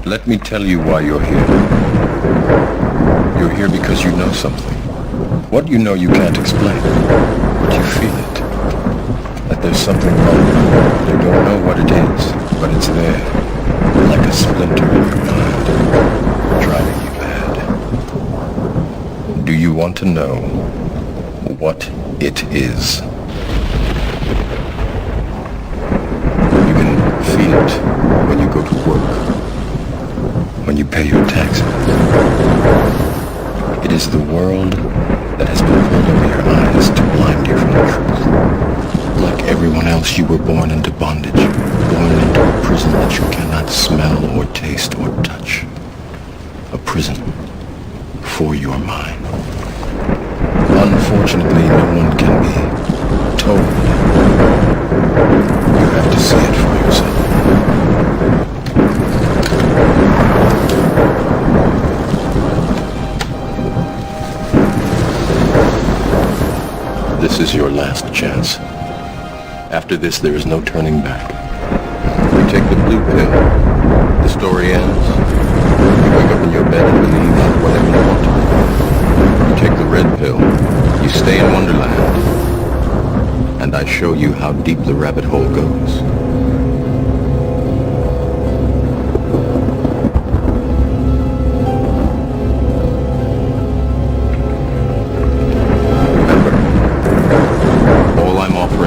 Let me tell you why you're here. You're here because you know something. What you know you can't explain, but you feel it. That there's something wrong. You don't know what it is, but it's there, like a splinter in your mind, driving you mad. Do you want to know what it is? You can feel it when you go to work, when you pay your taxes. It is the world that has been pulled over your eyes to blind you from the truth. Like everyone else, you were born into bondage, born into a prison that you cannot smell or taste or touch. A prison for your mind. Unfortunately, no one can be told. You have to see it for yourself. This is your last chance. After this, there is no turning back. You take the blue pill. The story ends. You wake up in your bed and believe whatever you want to believe. You take the red pill. You stay in Wonderland. And I show you how deep the rabbit hole goes.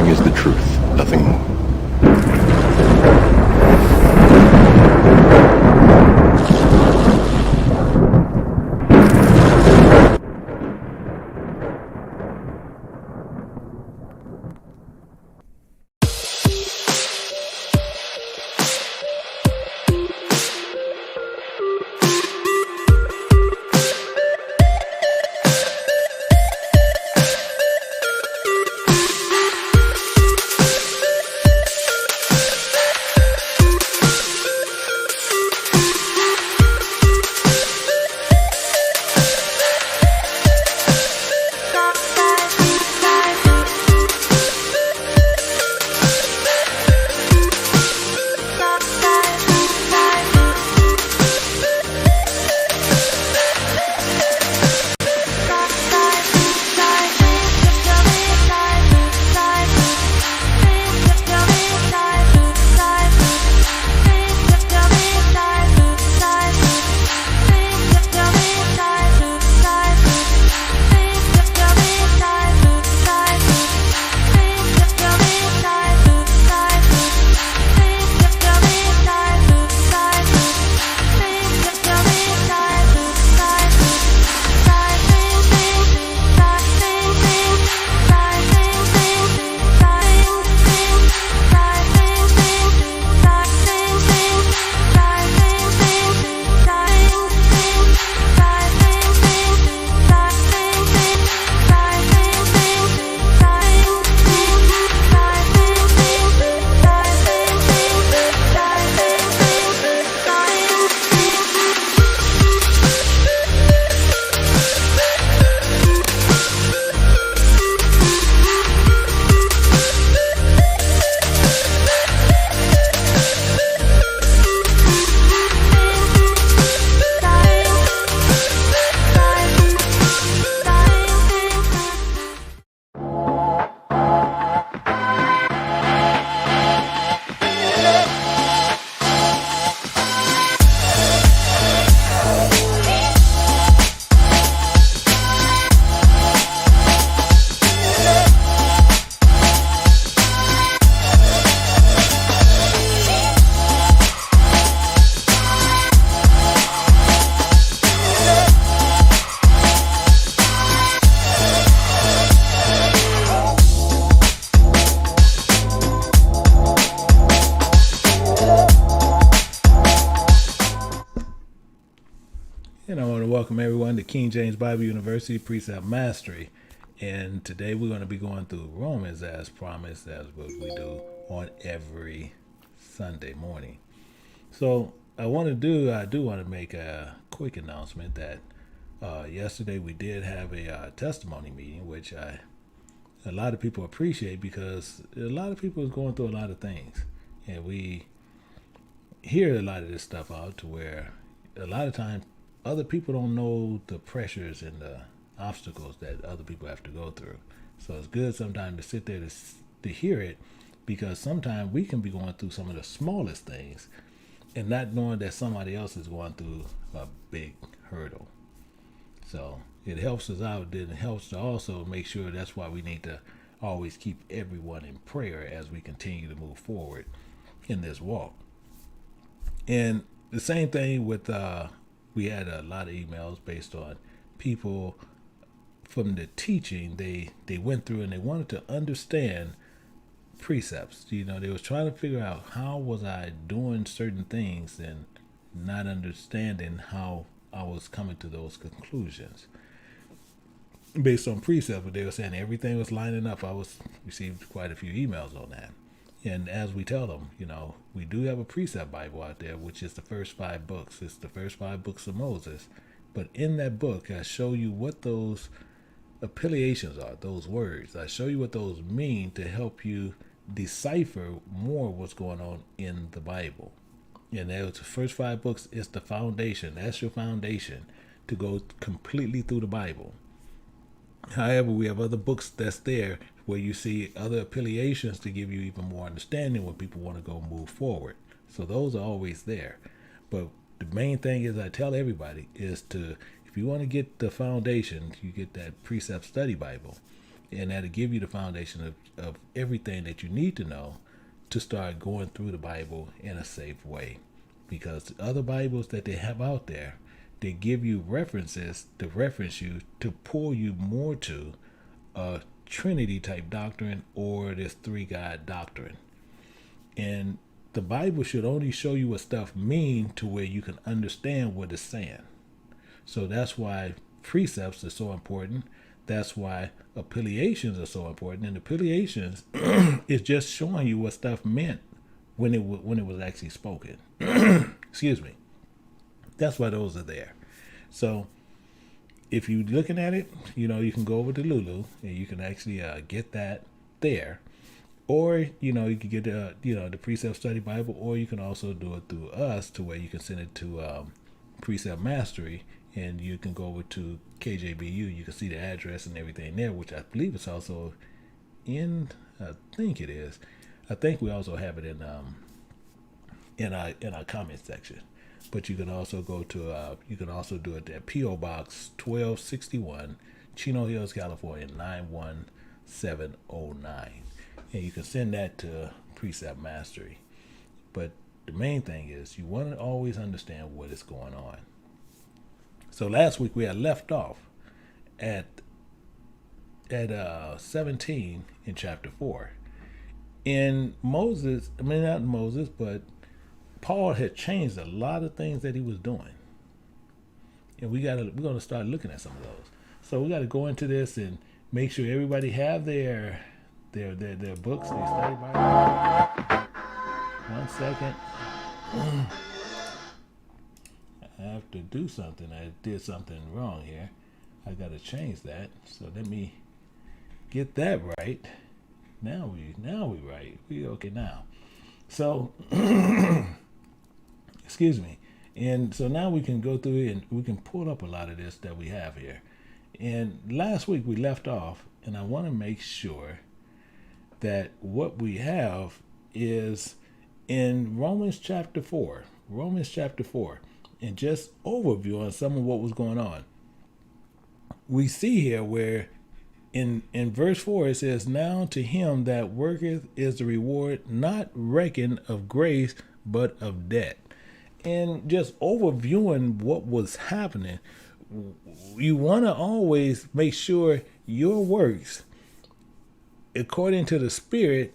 Is the truth, nothing more. And I want to welcome everyone to King James Bible University Precept Mastery. And today we're going to be going through Romans as promised, as what we do on every Sunday morning. So I do want to make a quick announcement that yesterday we did have a testimony meeting, which a lot of people appreciate because a lot of people is going through a lot of things. And hear a lot of this stuff out to where a lot of times other people don't know the pressures and the obstacles that other people have to go through. So it's good sometimes to sit there to hear it, because sometimes we can be going through some of the smallest things and not knowing that somebody else is going through a big hurdle. So it helps us out. Then it helps to also make sure. That's why we need to always keep everyone in prayer as we continue to move forward in this walk. And the same thing with we had a lot of emails based on people from the teaching. They went through and they wanted to understand precepts. They was trying to figure out how was I doing certain things and not understanding how I was coming to those conclusions based on precepts. But they were saying everything was lining up. I received quite a few emails on that. And as we tell them, we do have a precept Bible out there, which is the first 5 books. It's the first 5 books of Moses. But in that book, I show you what those affiliations are, those words. I show you what those mean to help you decipher more what's going on in the Bible. And that was the first 5 books. Is the foundation. That's your foundation to go completely through the Bible. However, we have other books that's there where you see other affiliations to give you even more understanding when people want to go move forward. So those are always there. But the main thing is, I tell everybody, is to, if you want to get the foundation, you get that Precept Study Bible. And that'll give you the foundation of everything that you need to know to start going through the Bible in a safe way. Because the other Bibles that they have out there, they give you references to reference you to pull you more to a Trinity type doctrine or this 3-God doctrine. And the Bible should only show you what stuff mean to where you can understand what it's saying. So that's why precepts are so important. That's why affiliations are so important. And affiliations is just showing you what stuff meant when it was actually spoken. Excuse me. That's why those are there. So if you're looking at it, you can go over to Lulu and you can actually get that there. Or, you can get the Precept Study Bible, or you can also do it through us to where you can send it to Precept Mastery, and you can go over to KJBU. You can see the address and everything there, which I believe is also in, I think it is. I think we also have it in our comment section. But you can also go to you can also do it at P.O. Box 1261, Chino Hills, California 91709. And you can send that to Precept Mastery. But the main thing is you want to always understand what is going on. So last week we had left off at 17 in chapter 4. In Moses, not Moses, but Paul had changed a lot of things that he was doing. And we're going to start looking at some of those. So we got to go into this and make sure everybody have their books, they study Bible. 1 second. I have to do something. I did something wrong here. I got to change that. So let me get that right. Now we right. We okay now. So excuse me. And so now we can go through and we can pull up a lot of this that we have here. And last week we left off, and I want to make sure that what we have is in Romans chapter 4. And just overview on some of what was going on. We see here where in verse 4 it says, "Now to him that worketh is the reward not reckoned of grace, but of debt." And just overviewing what was happening, you want to always make sure your works according to the Spirit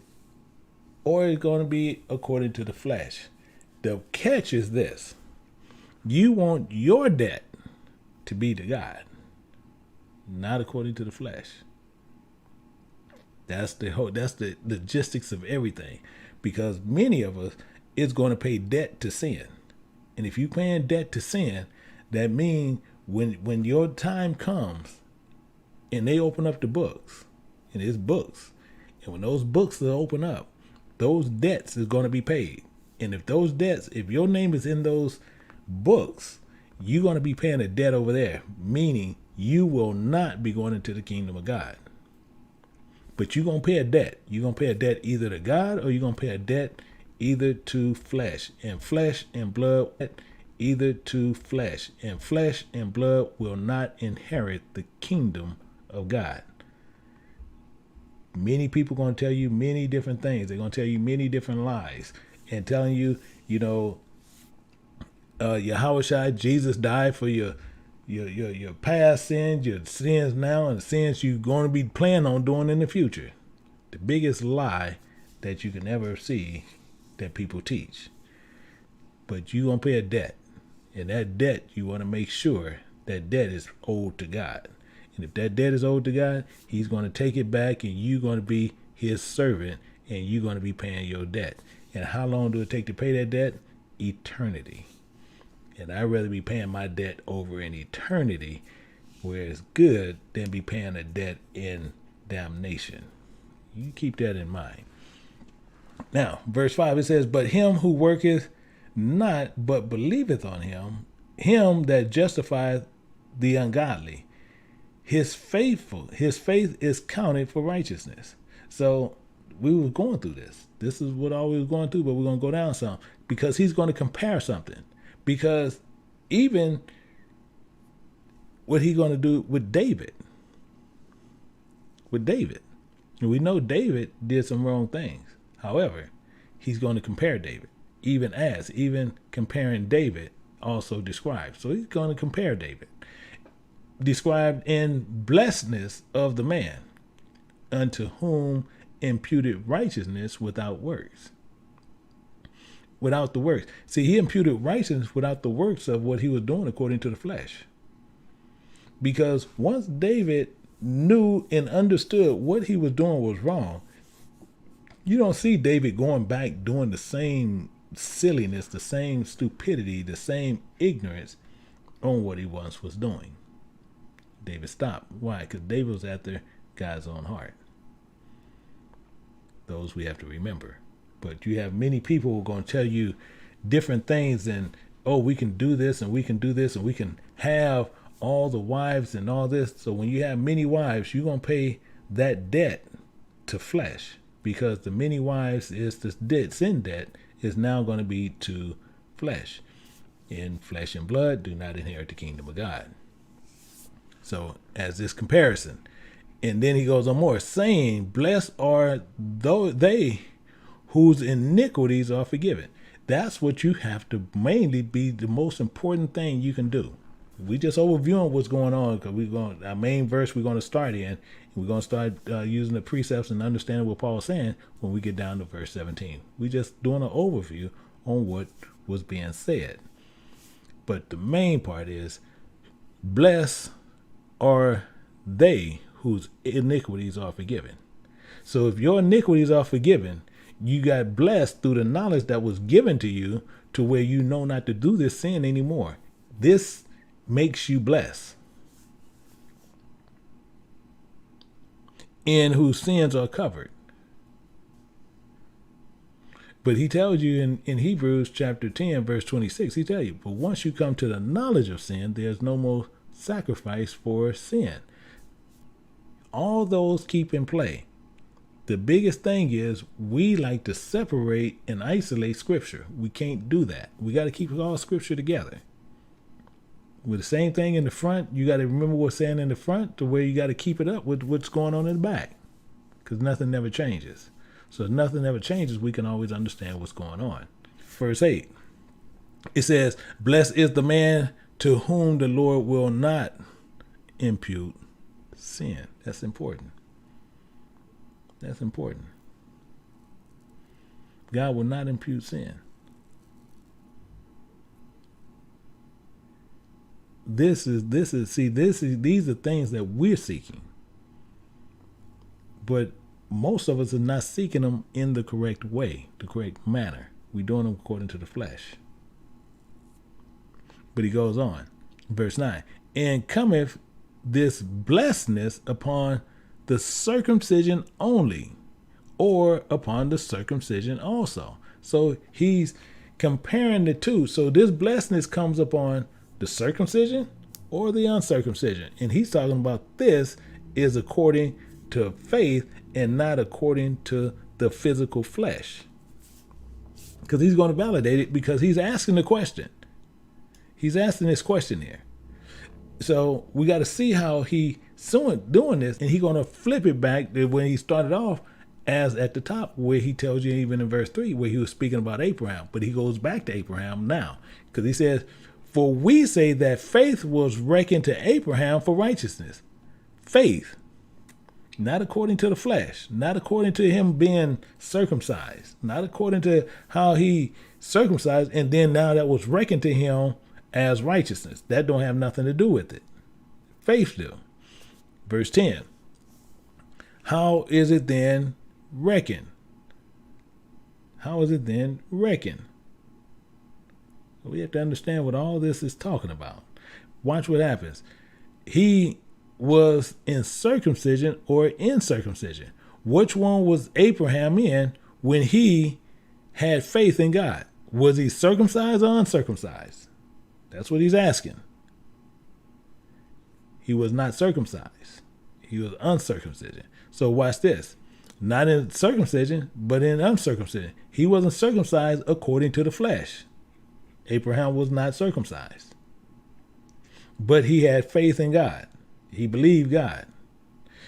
or it's going to be according to the flesh. The catch is this. You want your debt to be to God, not according to the flesh. That's the logistics of everything, because many of us is going to pay debt to sin. And if you're paying debt to sin, that means when your time comes and they open up the books, and it's books, and when those books are open up, those debts is going to be paid. And if those debts, if your name is in those books, you're going to be paying a debt over there, meaning you will not be going into the kingdom of God. But you're going to pay a debt. You're going to pay a debt either to God, or you're going to pay a debt either to flesh. And flesh and blood, either to flesh. And flesh and blood will not inherit the kingdom of God. Many people are going to tell you many different things. They're going to tell you many different lies and telling you, Yahushua, Jesus died for your past sins, your sins now, and the sins you're going to be planning on doing in the future. The biggest lie that you can ever see that people teach. But you're going to pay a debt. And that debt, you want to make sure that debt is owed to God. And if that debt is owed to God, he's going to take it back, and you're going to be his servant, and you're going to be paying your debt. And how long do it take to pay that debt? Eternity. And I'd rather be paying my debt over in eternity, where it's good, than be paying a debt in damnation. You keep that in mind. Now, verse 5, it says, but him who worketh not, but believeth on him that justifieth the ungodly, his faith is counted for righteousness. So we were going through this. This is what all we were going through, but we're going to go down some, because he's going to compare something. Because even what he's going to do with David. And we know David did some wrong things. However, he's going to compare David. Even comparing David also described. So he's going to compare David. Described in blessedness of the man, unto whom imputed righteousness without works. Without the works. See, he imputed righteousness without the works of what he was doing according to the flesh. Because once David knew and understood what he was doing was wrong, you don't see David going back doing the same silliness, the same stupidity, the same ignorance on what he once was doing. David stopped. Why? Because David was after God's own heart. Those we have to remember. But you have many people who are going to tell you different things, and we can do this, and we can do this, and we can have all the wives and all this. So when you have many wives, you're going to pay that debt to flesh, because the many wives is this debt, sin debt, is now going to be to flesh. In flesh and blood do not inherit the kingdom of God. So as this comparison, and then he goes on more, saying, blessed are they whose iniquities are forgiven. That's what you have to mainly be the most important thing you can do. We just overviewing what's going on, because our main verse we're going to start in. We're going to start using the precepts and understanding what Paul's saying when we get down to verse 17. We're just doing an overview on what was being said. But the main part is, blessed are they whose iniquities are forgiven. So if your iniquities are forgiven, you got blessed through the knowledge that was given to you, to where you know not to do this sin anymore. This makes you blessed. In whose sins are covered. But he tells you in Hebrews chapter 10, verse 26, he tells you, but once you come to the knowledge of sin, there's no more sacrifice for sin. All those keep in play. The biggest thing is we like to separate and isolate scripture. We can't do that. We got to keep all scripture together. With the same thing in the front, you got to remember what's saying in the front, to where you got to keep it up with what's going on in the back, because nothing never changes. So if nothing ever changes, we can always understand what's going on. Verse 8, it says, blessed is the man to whom the Lord will not impute sin. That's important. That's important. God will not impute sin. These are things that we're seeking. But most of us are not seeking them in the correct way, the correct manner. We're doing them according to the flesh. But he goes on, verse 9, and cometh this blessedness upon the circumcision only, or upon the circumcision also. So he's comparing the two. So this blessedness comes upon the circumcision or the uncircumcision. And he's talking about this is according to faith and not according to the physical flesh. Because he's going to validate it, because he's asking the question. He's asking this question here. So we got to see how he doing this, and he's going to flip it back to when he started off as at the top, where he tells you even in verse 3 where he was speaking about Abraham, but he goes back to Abraham now, because he says, for we say that faith was reckoned to Abraham for righteousness. Faith, not according to the flesh, not according to him being circumcised, not according to how he circumcised, and then now that was reckoned to him as righteousness. That don't have nothing to do with it. Faith do. Verse 10. How is it then reckoned? How is it then reckoned? We have to understand what all this is talking about. Watch what happens. He was in circumcision or in circumcision. Which one was Abraham in when he had faith in God? Was he circumcised or uncircumcised? That's what he's asking. He was not circumcised. He was uncircumcision. So watch this. Not in circumcision, but in uncircumcision. He wasn't circumcised according to the flesh. Abraham was not circumcised. But he had faith in God. He believed God.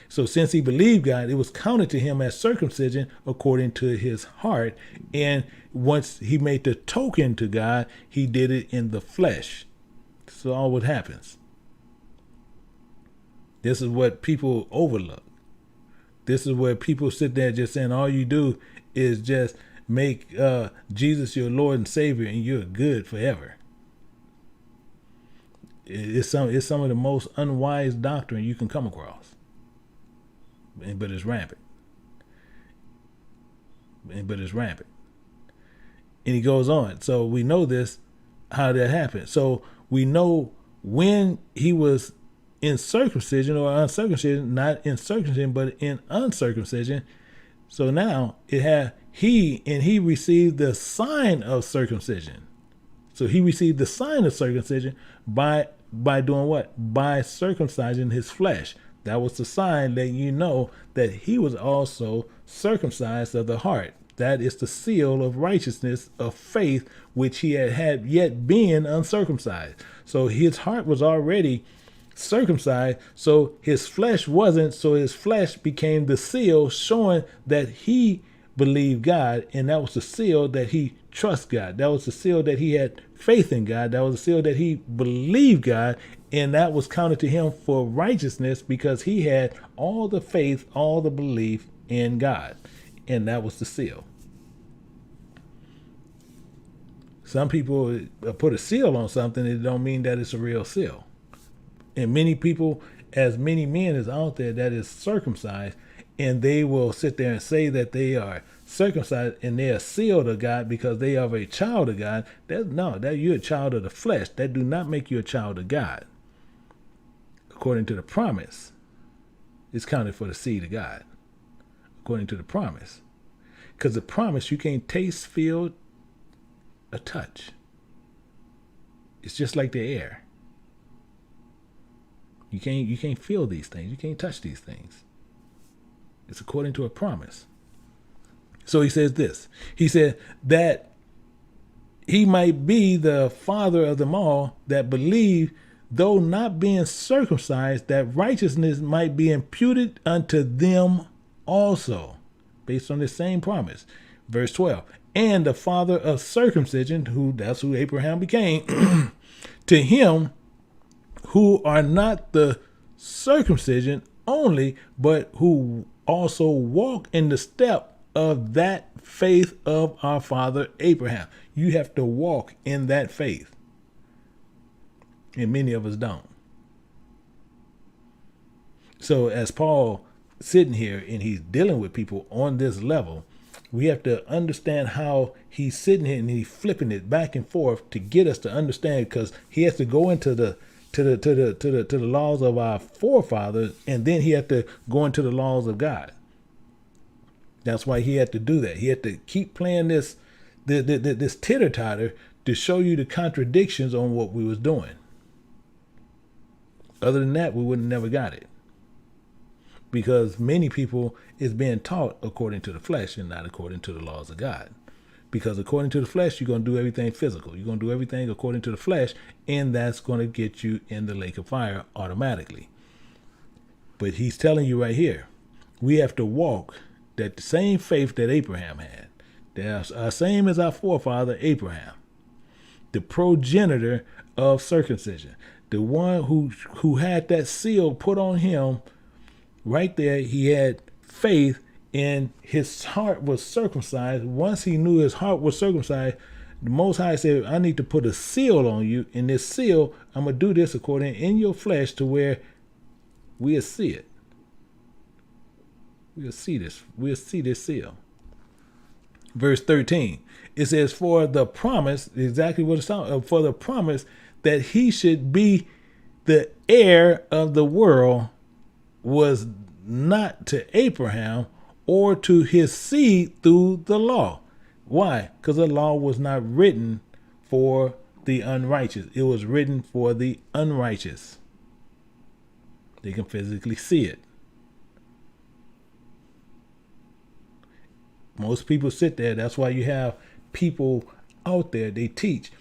So since he believed God, it was counted to him as circumcision according to his heart. And once he made the token to God, he did it in the flesh. So all what happens. This is what people overlook. This is where people sit there just saying all you do is just make Jesus your Lord and Savior and you're good forever. It's some of the most unwise doctrine you can come across. But it's rampant. But it's rampant. And he goes on. So we know this, how that happened. So we know when he was in circumcision or uncircumcision, not in circumcision, but in uncircumcision. So now he received the sign of circumcision. So he received the sign of circumcision by doing what? By circumcising his flesh. That was the sign letting you know that he was also circumcised of the heart. That is the seal of righteousness of faith, which he had yet been uncircumcised. So his heart was already circumcised, so his flesh wasn't. So his flesh became the seal showing that he believed God, and that was the seal that he trusts God. That was the seal that he had faith in God. That was the seal that he believed God, and that was counted to him for righteousness because he had all the faith, all the belief in God, and that was the seal. Some people put a seal on something, it don't mean that it's a real seal. And many people, as many men is out there that is circumcised, and they will sit there and say that they are circumcised and they are sealed of God because they are a child of God. That you're a child of the flesh. That do not make you a child of God. According to the promise, it's counted for the seed of God. According to the promise. Because the promise you can't taste, feel, or touch. It's just like the air. You can't feel these things. You can't touch these things. It's according to a promise. So he says this. He said that he might be the father of them all that believe, though not being circumcised, that righteousness might be imputed unto them also, based on the same promise. Verse 12. And the father of circumcision, that's who Abraham became, to him who are not the circumcision only, but who also walk in the step of that faith of our father Abraham. You have to walk in that faith. And many of us don't. So as Paul sitting here and he's dealing with people on this level, we have to understand how he's sitting here and he's flipping it back and forth to get us to understand, because he has to go into the laws of our forefathers, and then he had to go into the laws of God. That's why he had to do that. He had to keep playing this this titter-tatter to show you the contradictions on what we was doing. Other than that, we wouldn't never got it. Because many people is being taught according to the flesh and not according to the laws of God. Because according to the flesh, you're going to do everything physical. You're going to do everything according to the flesh, and that's going to get you in the lake of fire automatically. But he's telling you right here, we have to walk that the same faith that Abraham had. That's same as our forefather Abraham, the progenitor of circumcision, the one who had that seal put on him. Right there, he had faith, and his heart was circumcised. Once he knew his heart was circumcised, the Most High said, I need to put a seal on you. And this seal, I'm going to do this according in your flesh to where we'll see it. We'll see this. We'll see this seal. Verse 13, it says, for the promise, exactly what it's talking, for the promise that he should be the heir of the world was not to Abraham or to his seed through the law. Why? Because the law was not written for the unrighteous. It was written for the unrighteous. They can physically see it. Most people sit there. That's why you have people out there. They teach.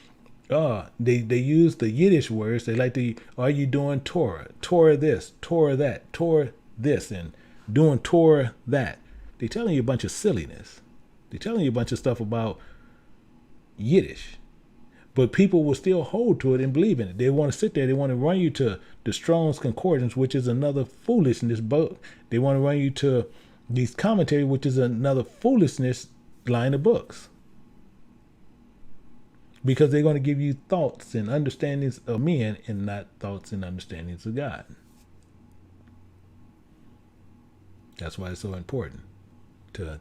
They use the Yiddish words. They like to, are you doing Torah? Torah this, Torah that, Torah this, and doing Torah that. They're telling you a bunch of silliness. They're telling you a bunch of stuff about Yiddish. But people will still hold to it and believe in it. They want to sit there. They want to run you to the Strong's Concordance, which is another foolishness book. They want to run you to these commentary, which is another foolishness line of books. Because they're going to give you thoughts and understandings of men and not thoughts and understandings of God. That's why it's so important to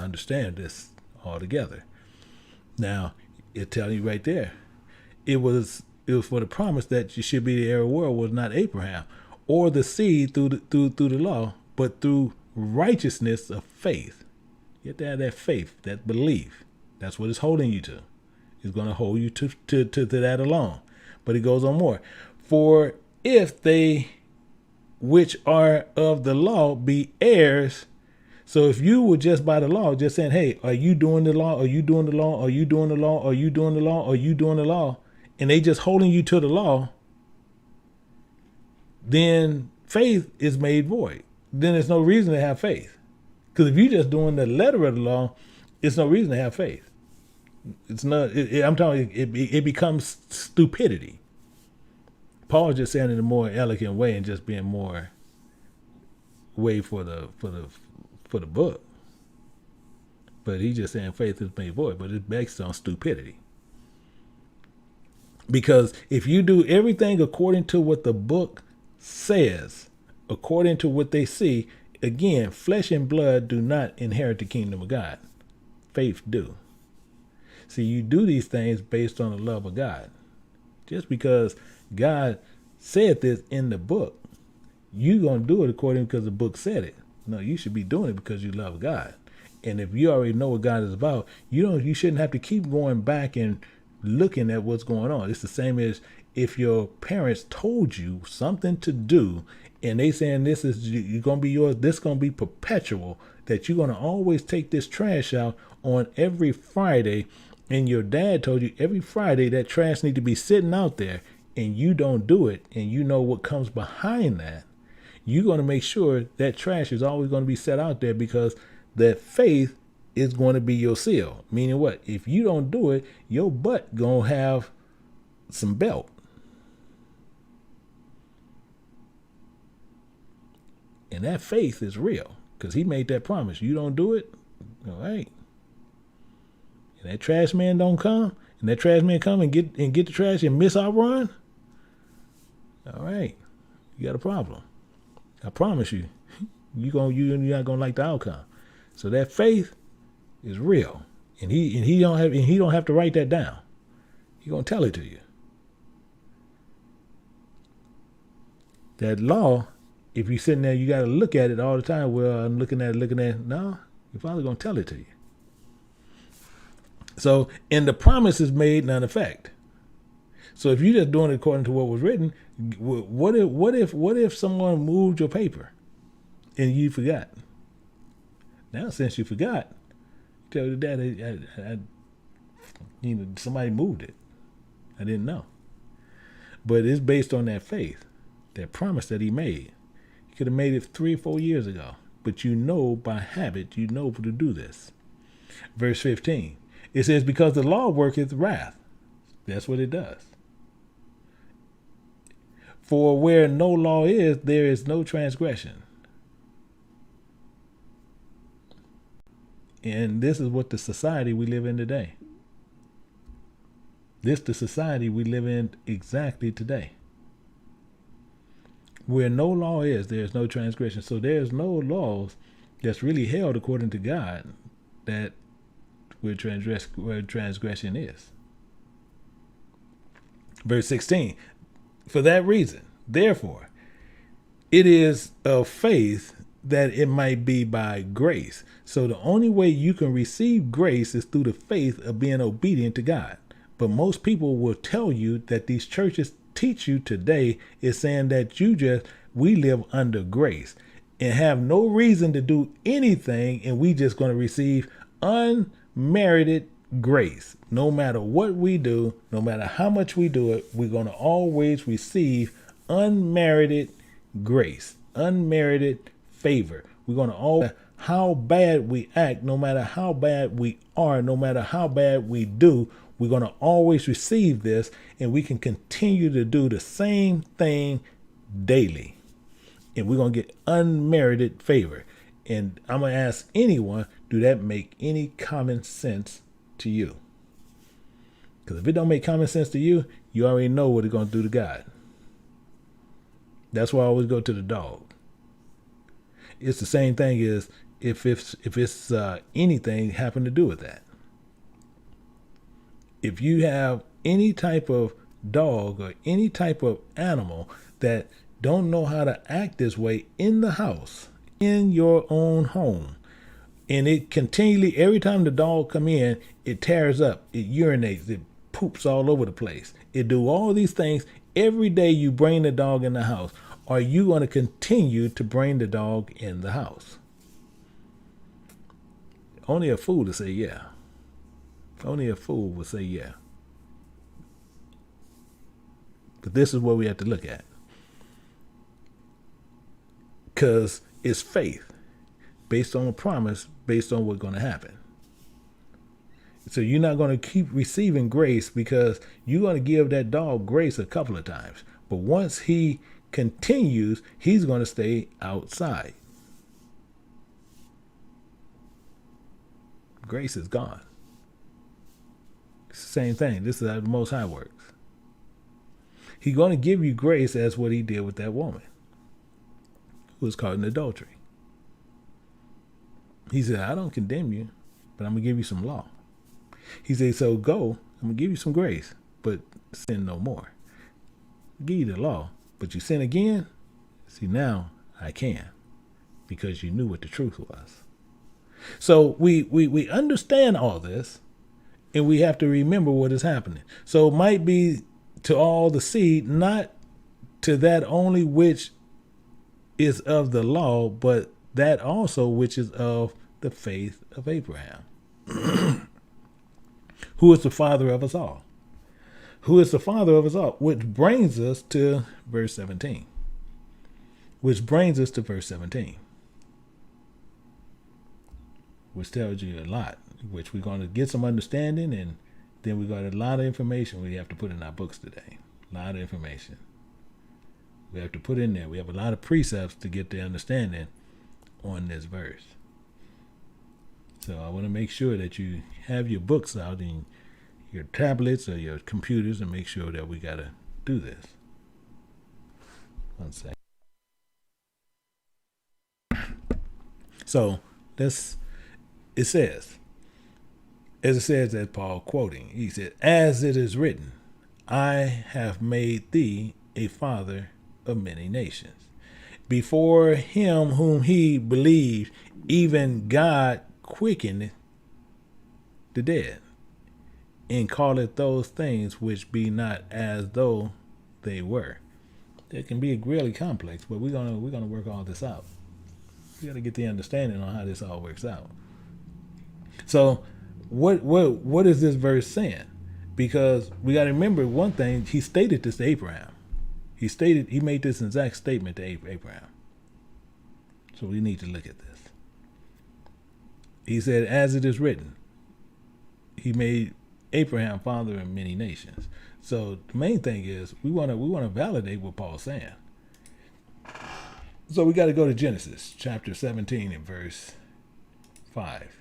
understand this all together. Now, it tells you right there, it was for the promise that you should be the heir of the world was not Abraham or the seed through the law, but through righteousness of faith. You have to have that faith, that belief. That's what it's holding you to. It's going to hold you to that alone. But it goes on more. For if they which are of the law be heirs. So if you were just by the law, just saying, hey, are you doing the law? Are you doing the law? Are you doing the law? Are you doing the law? Are you doing the law? And they just holding you to the law, then faith is made void. Then there's no reason to have faith. Because if you're just doing the letter of the law, it's no reason to have faith. It's not. I'm telling you, it becomes stupidity. Paul's just saying it in a more elegant way and just being more way for the book. But he's just saying faith is made void, but it's based on stupidity. Because if you do everything according to what the book says, according to what they see, again, flesh and blood do not inherit the kingdom of God. Faith do. See, you do these things based on the love of God. Just because God said this in the book, you're going to do it according because the book said it. No, you should be doing it because you love God. And if you already know what God is about, you shouldn't have to keep going back and looking at what's going on. It's the same as if your parents told you something to do and they saying this is you're going to be yours, this is going to be perpetual, that you're going to always take this trash out on every Friday, and your dad told you every Friday that trash need to be sitting out there, and you don't do it, and you know what comes behind that, you're going to make sure that trash is always going to be set out there because that faith is going to be your seal. Meaning what? If you don't do it, your butt going to have some belt. And that faith is real because he made that promise. You don't do it, all right. And that trash man don't come, and that trash man come and get the trash and miss our run, all right, you got a problem. I promise you, you're not gonna like the outcome. So that faith is real, and he don't have to write that down. He gonna tell it to you. That law, if you're sitting there, you got to look at it all the time. Well, I'm looking at it. No, your father's going to tell it to you. So, and the promise is made none effect. So if you're just doing it according to what was written, what if someone moved your paper and you forgot? Now, since you forgot, tell your dad, somebody moved it. I didn't know. But it's based on that faith, that promise that he made. He could have made it 3 or 4 years ago. But you know by habit, you know to do this. Verse 15. It says, because the law worketh wrath. That's what it does. For where no law is, there is no transgression. And this is what the society we live in today. This the society we live in exactly today. Where no law is, there is no transgression. So there's no laws that's really held according to God that where transgression is. Verse 16. For that reason, therefore, it is of faith that it might be by grace. So the only way you can receive grace is through the faith of being obedient to God. But most people will tell you that these churches teach you today is saying that we live under grace and have no reason to do anything, and we just going to receive unmerited grace. No matter what we do, no matter how much we do it, we're going to always receive unmerited grace, unmerited favor. We're going to always, how bad we act, no matter how bad we are, no matter how bad we do, we're going to always receive this, and we can continue to do the same thing daily. And we're going to get unmerited favor. And I'm going to ask anyone, do that make any common sense to you? Because if it don't make common sense to you, you already know what it's going to do to God. That's why I always go to the dog. It's the same thing as if it's anything having to do with that. If you have any type of dog or any type of animal that don't know how to act this way in the house, in your own home, and it continually, every time the dog come in, it tears up, it urinates, it poops all over the place. It do all these things every day you bring the dog in the house. Are you going to continue to bring the dog in the house? Only a fool to say yeah. Only a fool will say yeah. But this is what we have to look at. Because it's faith based on a promise, based on what's going to happen. So you're not going to keep receiving grace because you're going to give that dog grace a couple of times. But once he continues, he's going to stay outside. Grace is gone. It's the same thing. This is how the Most High works. He's going to give you grace as what he did with that woman who was caught in adultery. He said, I don't condemn you, but I'm going to give you some law. He said, so go, I'm going to give you some grace, but sin no more. I'll give you the law, but you sin again? See, now I can, because you knew what the truth was. So we understand all this, and we have to remember what is happening. So it might be to all the seed, not to that only which is of the law, but that also which is of the faith of Abraham, who is the father of us all. Who is the father of us all, which brings us to verse 17. Which brings us to verse 17. Which tells you a lot, which we're going to get some understanding, and then we got a lot of information we have to put in our books today. A lot of information we have to put in there. We have a lot of precepts to get the understanding on this verse. So I want to make sure that you have your books out in your tablets or your computers and make sure that we got to do this. One second. So it says, as it says, as Paul quoting, he said, as it is written, I have made thee a father of many nations. Before him whom he believed, even God quickened the dead. and calleth those things which be not as though they were. It can be really complex, but we're gonna work all this out. We got to get the understanding on how this all works out. So, what is this verse saying? Because we got to remember one thing. He stated this to Abraham. He made this exact statement to Abraham. So we need to look at this. He said, "As it is written, He made Abraham father of many nations." So the main thing is we want to validate what Paul's saying. So we got to go to Genesis chapter 17 and verse 5.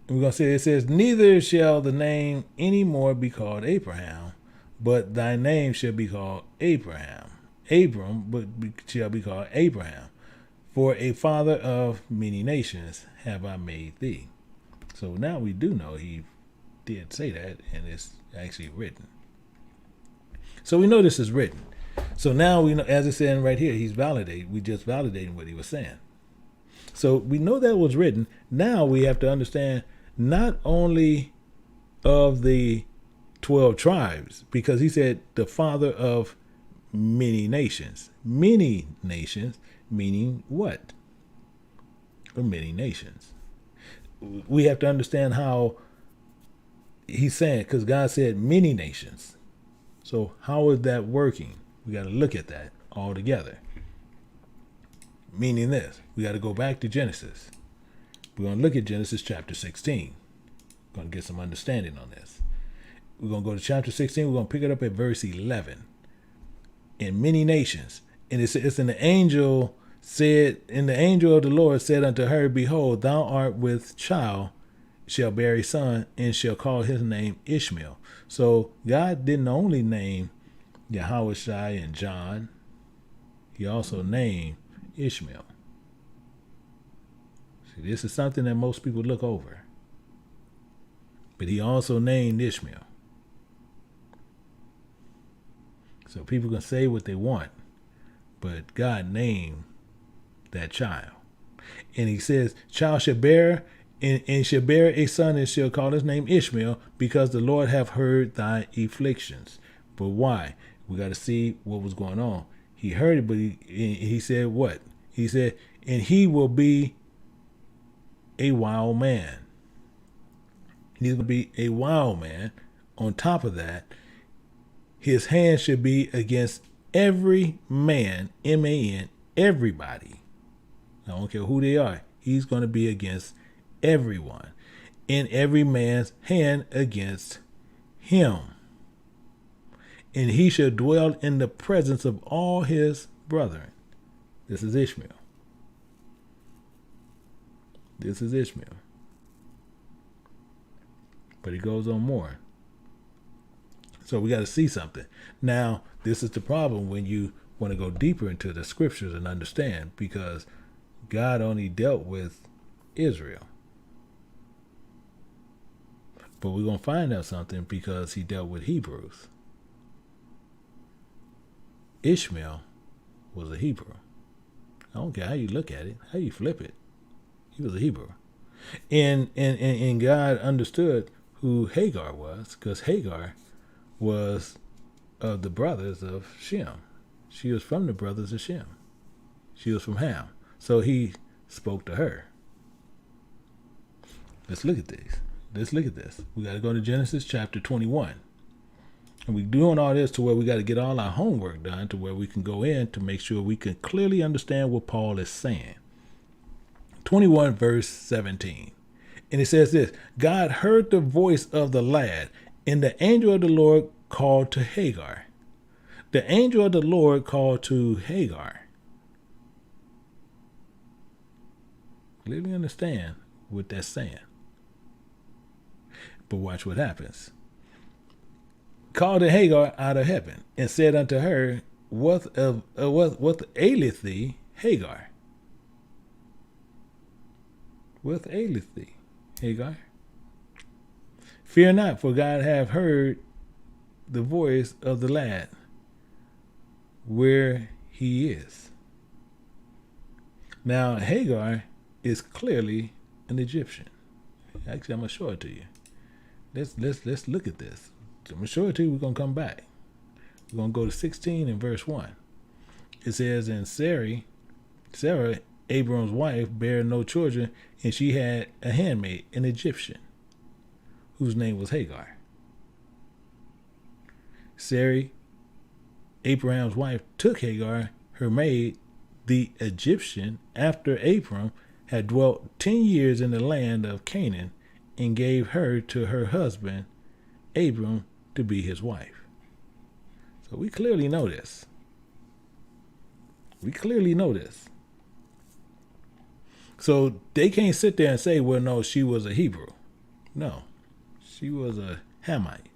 And we're going to say, it says, "Neither shall the name any more be called Abraham, but thy name shall be called Abraham. Abram but shall be called Abraham. For a father of many nations have I made thee." So now we do know he did say that, and it's actually written. So we know this is written. So now we know, as it's saying right here, he's validating. We just validating what he was saying. So we know that was written. Now we have to understand not only of the 12 tribes, because he said the father of many nations. Many nations, meaning what? Or many nations. We have to understand how he's saying, because God said many nations. So how is that working? We got to look at that all together. Meaning this, we got to go back to Genesis. We're going to look at Genesis chapter 16. We're going to get some understanding on this. We're going to go to chapter 16. We're going to pick it up at verse 11. "In many nations," and it's in the angel said, "And the angel of the Lord said unto her, Behold, thou art with child, shall bear a son, and shall call his name Ishmael." So God didn't only name Yahushua and John, he also named Ishmael. See, this is something that most people look over. But he also named Ishmael. So people can say what they want, but God named that child. And he says, "Child shall bear and shall bear a son, and shall call his name Ishmael, because the Lord hath heard thy afflictions." But why? We got to see what was going on. He heard it, but he said what? He said, "And he will be a wild man." He's going to be a wild man. On top of that, his hand should be against every man, M-A-N, everybody. I don't care who they are. He's going to be against everyone, and every man's hand against him. "And he shall dwell in the presence of all his brethren." This is Ishmael. This is Ishmael. But he goes on more. So we got to see something. Now, this is the problem when you want to go deeper into the scriptures and understand, because God only dealt with Israel. But we're going to find out something because he dealt with Hebrews. Ishmael was a Hebrew. I don't care how you look at it, how you flip it. He was a Hebrew. And God understood who Hagar was, because Hagar was of the brothers of Shem. She was from the brothers of Shem. She was from Ham. So he spoke to her. Let's look at these. Let's look at this. We got to go to Genesis chapter 21. And we're doing all this to where we got to get all our homework done, to where we can go in to make sure we can clearly understand what Paul is saying. 21 verse 17. And it says this: "God heard the voice of the lad, and the angel of the Lord called to Hagar." The angel of the Lord called to Hagar. Clearly understand what that's saying. But watch what happens. "Called to Hagar out of heaven, and said unto her, What aileth thee, Hagar? What aileth thee, Hagar? Fear not, for God hath heard the voice of the lad where he is." Now, Hagar is clearly an Egyptian. Actually, I'm going to show it to you. let's look at this. I'm sure too we're gonna come back. We're gonna go to 16 and verse 1. It says, and Sarah, Abram's wife, bare no children, and she had a handmaid, an Egyptian, whose name was Hagar. Sarai, Abraham's wife, took Hagar, her maid, the Egyptian, after Abram had dwelt 10 years in the land of Canaan, and gave her to her husband, Abram, to be his wife. So we clearly know this. So they can't sit there and say, well, no, she was a Hebrew. No, she was a Hamite.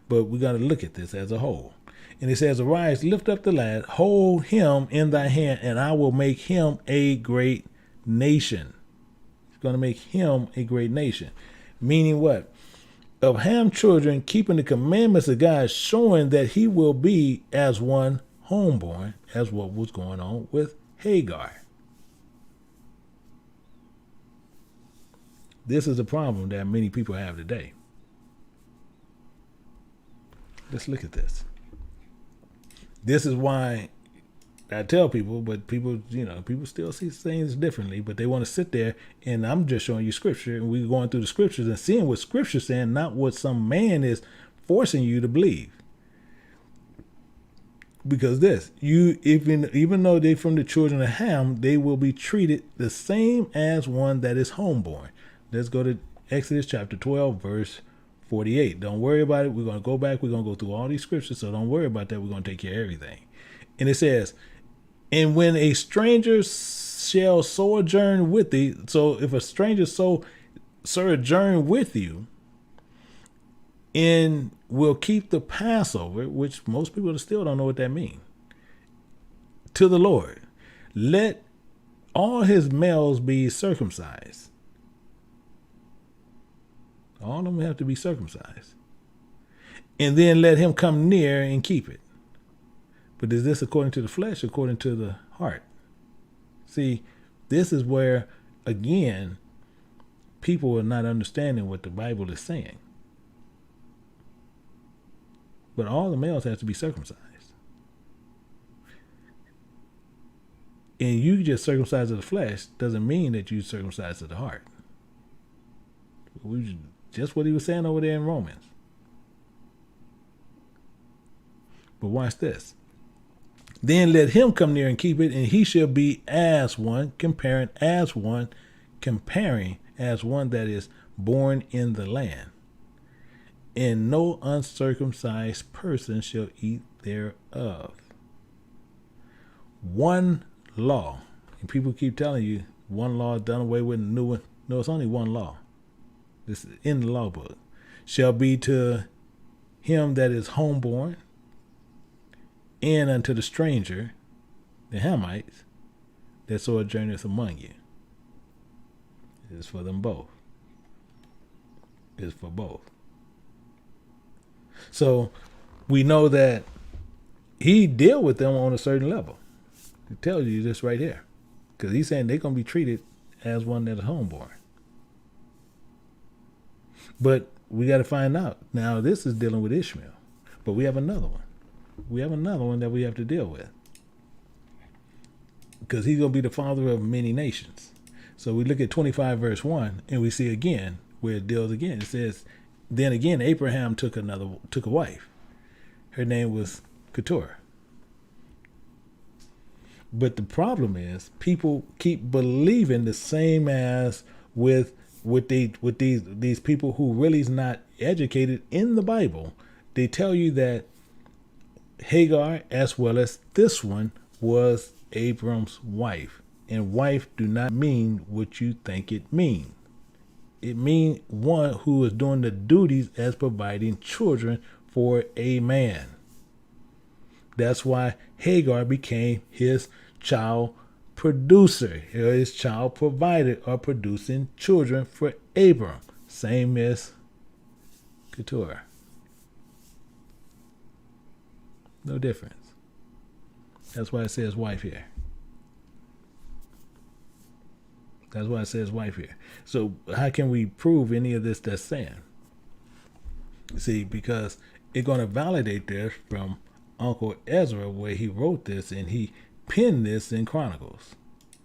But we got to look at this as a whole. And it says, arise, lift up the lad, hold him in thy hand, and I will make him a great nation. He's going to make him a great nation. Meaning what? Of Ham's children keeping the commandments of God, showing that he will be as one homeborn, as what was going on with Hagar. This is a problem that many people have today. Let's look at this. This is why I tell people, but people still see things differently, but they want to sit there, and I'm just showing you scripture, and we're going through the scriptures and seeing what scripture's saying, not what some man is forcing you to believe. Because even though they're from the children of Ham, they will be treated the same as one that is homeborn. Let's go to Exodus chapter 12, verse 48. Don't worry about it. We're going to go back. We're going to go through all these scriptures, so don't worry about that. We're going to take care of everything. And it says, and when a stranger shall sojourn with thee, so if a stranger sojourn with you, and will keep the Passover, which most people still don't know what that means, to the Lord, let all his males be circumcised. All of them have to be circumcised. And then let him come near and keep it. But is this according to the flesh, according to the heart? See, this is where, again, people are not understanding what the Bible is saying. But all the males have to be circumcised. And you just circumcise of the flesh doesn't mean that you circumcise of the heart. Just what he was saying over there in Romans. But watch this. Then let him come near and keep it, and he shall be as one, comparing as one that is born in the land. And no uncircumcised person shall eat thereof. One law, and people keep telling you one law done away with, a new one. No, it's only one law. This is in the law book. Shall be to him that is homeborn, and unto the stranger, the Hamites, that sojourneth among you. It is for them both. It is for both. So we know that he dealt with them on a certain level. It tells you this right here. Because he's saying they're going to be treated as one that is homeborn. But we got to find out. Now, this is dealing with Ishmael. But we have another one. We have another one that we have to deal with. Because he's going to be the father of many nations. So we look at 25 verse 1, and we see again where it deals again. It says, then again, Abraham took a wife. Her name was Keturah. But the problem is people keep believing the same as with these people who really is not educated in the Bible. They tell you that Hagar, as well as this one, was Abram's wife. And wife do not mean what you think it means. It means one who is doing the duties as providing children for a man. That's why Hagar became his child producer, or his child provider, or producing children for Abram. Same as Keturah. No difference. That's why it says wife here. That's why it says wife here. So how can we prove any of this that's saying? See, because it's going to validate this from Uncle Ezra, where he wrote this and he penned this in Chronicles.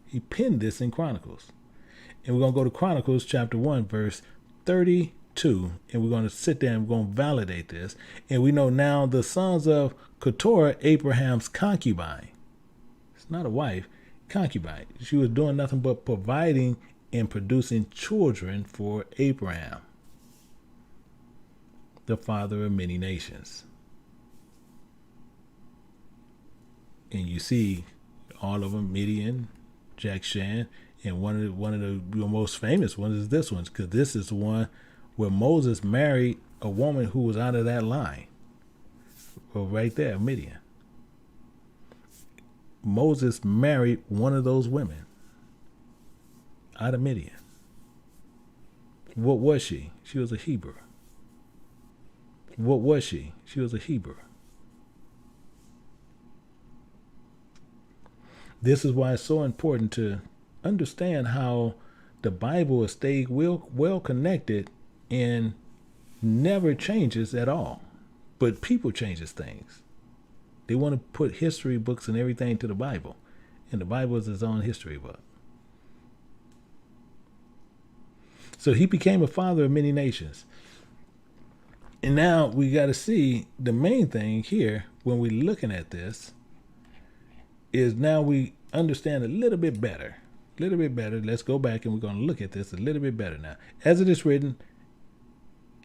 He penned this in Chronicles. And we're going to go to Chronicles chapter 1, verse 32. And we're going to sit there and we're going to validate this. And we know now the sons of Keturah, Abraham's concubine. It's not a wife, concubine. She was doing nothing but providing and producing children for Abraham, the father of many nations. And you see all of them, Midian, Jokshan, and one of the most famous ones is this one, because this is the one where Moses married a woman who was out of that line. Well, right there, Midian. Moses married one of those women out of Midian. What was she? She was a Hebrew. What was she? She was a Hebrew. This is why it's so important to understand how the Bible has stayed well connected and never changes at all. But people changes things. They want to put history books and everything to the Bible. And the Bible is its own history book. So he became a father of many nations. And now we got to see the main thing here when we're looking at this is now we understand a little bit better. A little bit better. Let's go back and we're going to look at this a little bit better now. As it is written,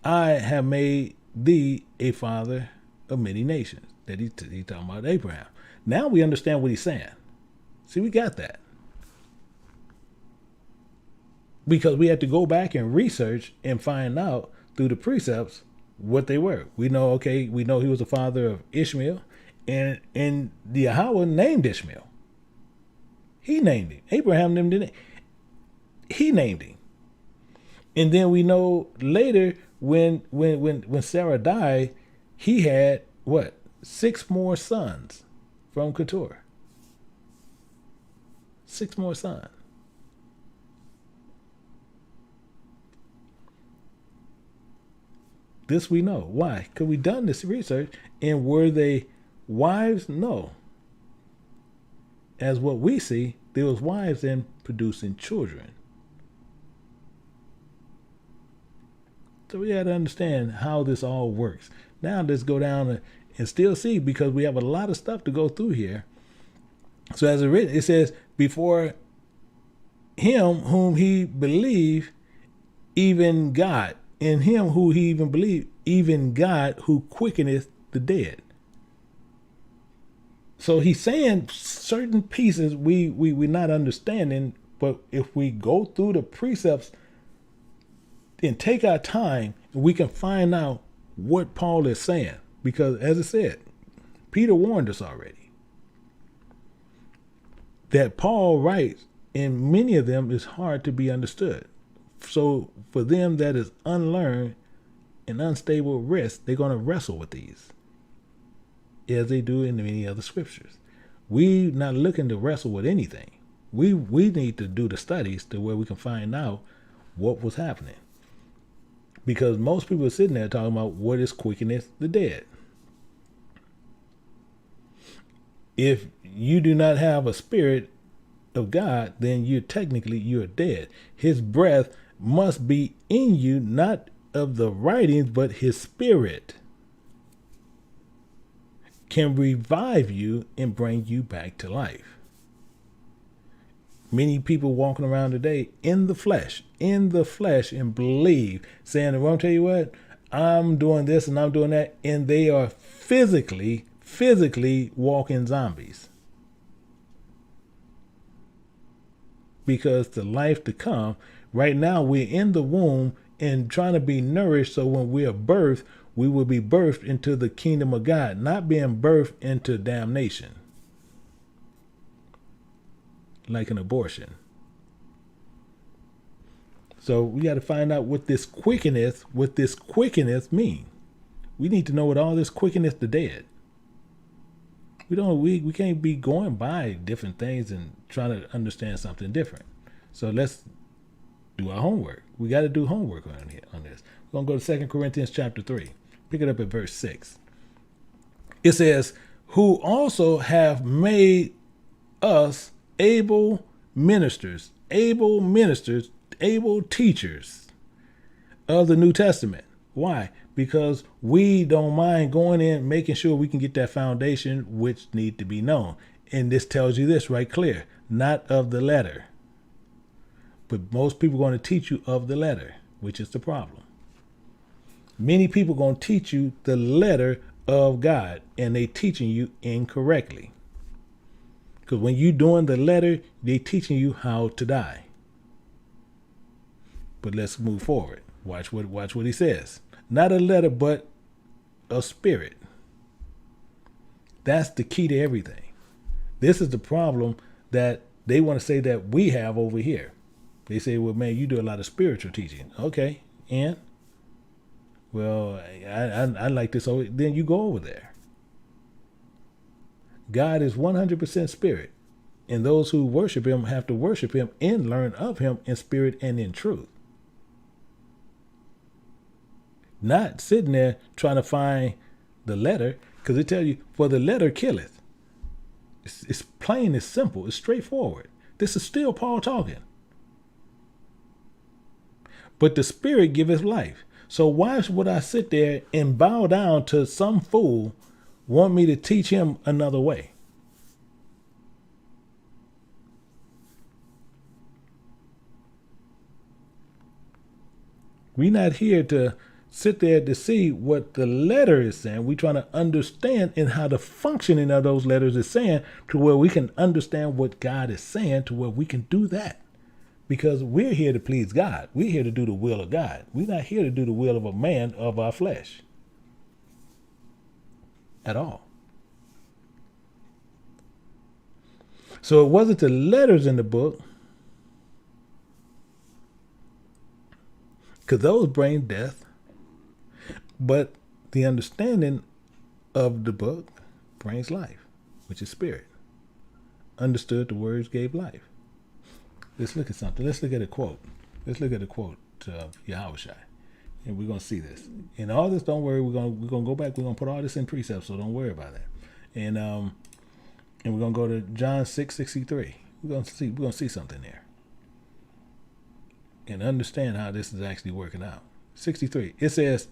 I have made thee a father of many nations. That he's talking about Abraham. Now we understand what he's saying. See, we got that. Because we had to go back and research and find out through the precepts what they were. We know he was the father of Ishmael, and the Yahweh named Ishmael. He named him. Abraham named him. He named him. And then we know later when Sarah died, he had what? 6 more sons from Keturah. 6 more sons. This we know. Why? Because we done this research. And were they wives? No. As what we see, there was wives in producing children. So we got to understand how this all works. Now let's go down and still see, because we have a lot of stuff to go through here. So as it written, it says, before him whom he believed, even God, in him who he even believed, even God who quickeneth the dead. So he's saying certain pieces we're not understanding, but if we go through the precepts and take our time, we can find out what Paul is saying. Because as I said, Peter warned us already that Paul writes, and many of them is hard to be understood. So for them that is unlearned and unstable wrist, they're going to wrestle with these, as they do in many other scriptures. We're not looking to wrestle with anything. We need to do the studies to where we can find out what was happening. Because most people are sitting there talking about what is quickeneth the dead. If you do not have a spirit of God, then you're dead. His breath must be in you, not of the writings, but his spirit can revive you and bring you back to life. Many people walking around today in the flesh, and believe, saying, well, I'll tell you what, I'm doing this and I'm doing that, and they are physically walking zombies. Because the life to come, right now we're in the womb and trying to be nourished, so when we are birthed, we will be birthed into the kingdom of God, not being birthed into damnation, like an abortion. So we got to find out what this quickeneth mean. We need to know what all this quickeneth the dead. We can't be going by different things and trying to understand something different. So let's do our homework. We got to do homework on this. We're going to go to 2 Corinthians chapter 3. Pick it up at verse 6. It says, who also have made us able ministers, able teachers of the New Testament. Why? Because we don't mind going in, making sure we can get that foundation which need to be known. And this tells you this right clear, not of the letter. But most people are going to teach you of the letter, which is the problem. Many people are going to teach you the letter of God, and they teaching you incorrectly. Because when you're doing the letter, they teaching you how to die. But let's move forward. Watch what he says. Not a letter, but a spirit. That's the key to everything. This is the problem that they want to say that we have over here. They say, well, man, you do a lot of spiritual teaching. Okay, and? Well, I like this. So then you go over there. God is 100% spirit. And those who worship him have to worship him and learn of him in spirit and in truth. Not sitting there trying to find the letter, because they tell you, for the letter killeth. It's plain, it's simple, it's straightforward. This is still Paul talking. But the spirit giveth life. So why would I sit there and bow down to some fool want me to teach him another way? We're not here to sit there to see what the letter is saying. We're trying to understand and how the functioning of those letters is saying to where we can understand what God is saying to where we can do that. Because we're here to please God. We're here to do the will of God. We're not here to do the will of a man of our flesh. At all. So it wasn't the letters in the book, because those bring death. But the understanding of the book brings life, which is spirit. Understood, the words gave life. Let's look at something. Let's look at a quote. Let's look at a quote of Yahushua. And we're going to see this. And all this, don't worry, we're going to go back. We're going to put all this in precepts, so don't worry about that. And we're going to go to John 6:63. We're going to see something there. And understand how this is actually working out. 63. It says,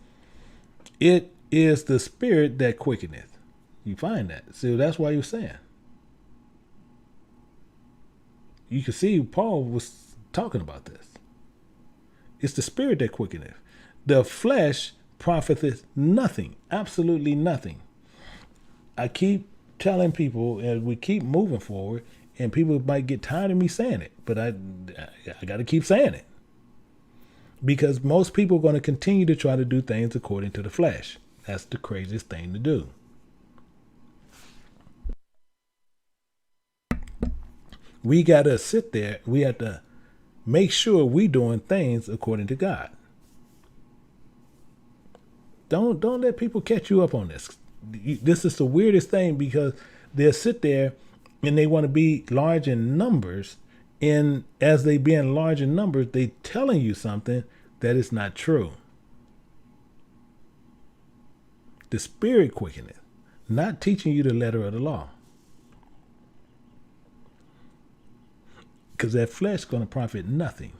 it is the spirit that quickeneth. You find that. So that's why you're saying. You can see Paul was talking about this. It's the spirit that quickeneth. The flesh profiteth nothing. Absolutely nothing. I keep telling people, and we keep moving forward, and people might get tired of me saying it, but I got to keep saying it. Because most people are going to continue to try to do things according to the flesh. That's the craziest thing to do. We got to sit there. We have to make sure we doing things according to God. Don't let people catch you up on this. This is the weirdest thing, because they'll sit there and they want to be large in numbers. And as they being large in numbers, they telling you something that is not true. The spirit quickeneth, not teaching you the letter of the law. Because that flesh is going to profit nothing.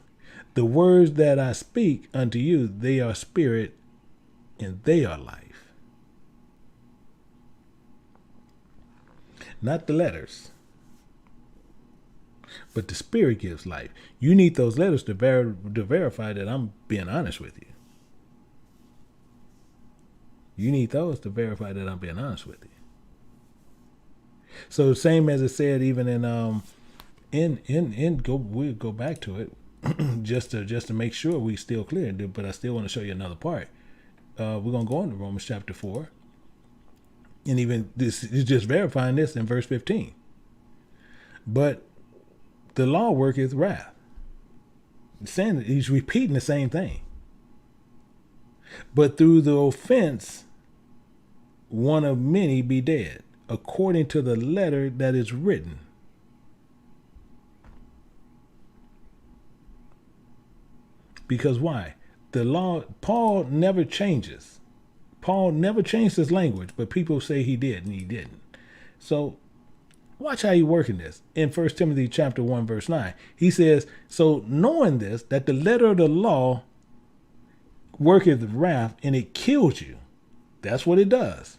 The words that I speak unto you, they are spirit and they are life. Not the letters. But the spirit gives life. You need those letters to verify that I'm being honest with you. You need those to verify that I'm being honest with you. So same as it said even we'll go back to it just to make sure we still clear. But I still want to show you another part. We're gonna go into Romans chapter 4, and even this is just verifying this in verse 15. But the law worketh wrath. He's repeating the same thing. But through the offense, one of many be dead, according to the letter that is written. Because why? The law, Paul never changes. Paul never changed his language, but people say he did, and he didn't. So watch how he working this. In 1 Timothy chapter 1, verse 9, he says, so knowing this, that the letter of the law worketh wrath, and it kills you. That's what it does.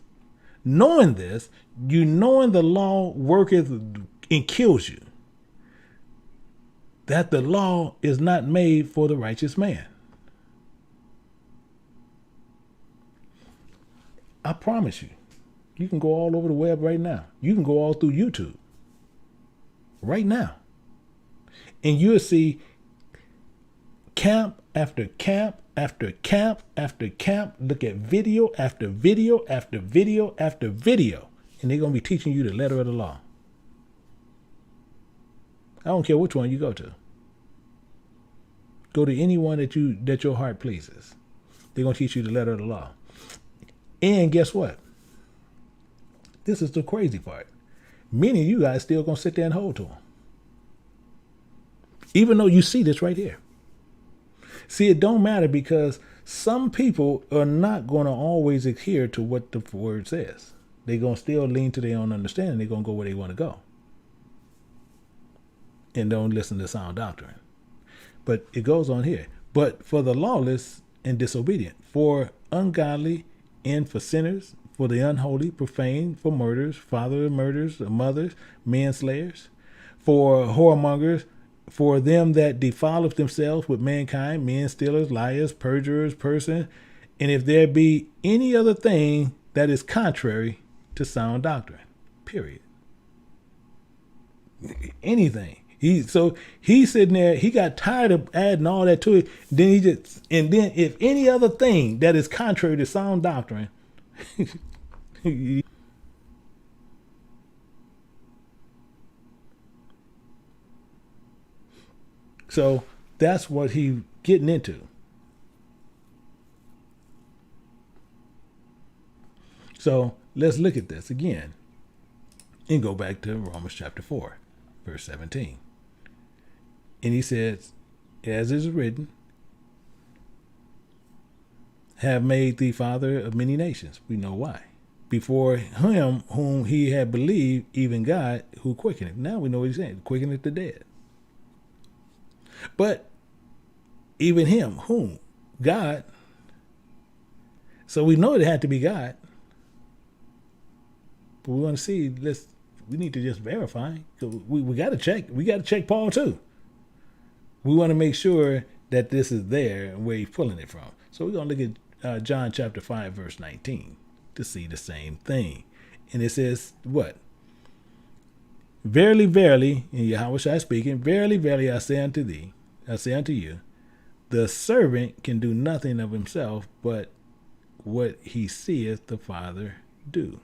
Knowing this, you knowing the law worketh and kills you, that the law is not made for the righteous man. I promise you, you can go all over the web right now. You can go all through YouTube right now, and you'll see camp after camp after camp after camp. Look at video after video after video after video, and they're going to be teaching you the letter of the law. I don't care which one you go to. Go to any one that your heart pleases. They're going to teach you the letter of the law. And guess what? This is the crazy part. Many of you guys still going to sit there and hold to them. Even though you see this right here. See, it don't matter, because some people are not going to always adhere to what the word says. They're going to still lean to their own understanding. They're going to go where they want to go. And don't listen to sound doctrine. But it goes on here. But for the lawless and disobedient, for ungodly and for sinners, for the unholy, profane, for murderers, father of murderers, mothers, manslayers, for whoremongers, for them that defileth themselves with mankind, men stealers, liars, perjurers, persons, and if there be any other thing that is contrary to sound doctrine. Period. Anything. He's sitting there, he got tired of adding all that to it. Then if any other thing that is contrary to sound doctrine, so that's what he getting into. So let's look at this again and go back to Romans chapter 4, verse 17. And he says, as is written, have made thee father of many nations. We know why. Before him whom he had believed, even God who quickeneth. Now we know what he's saying, quickeneth the dead. But even him, whom? God. So we know it had to be God. But we want to see, we need to just verify. We got to check. We got to check Paul too. We want to make sure that this is there and where he's pulling it from. So we're going to look at John chapter 5, verse 19 to see the same thing. And it says what? Verily, verily, and Yahweh Shai speaking, verily, verily, I say unto you, the servant can do nothing of himself, but what he seeth the Father do.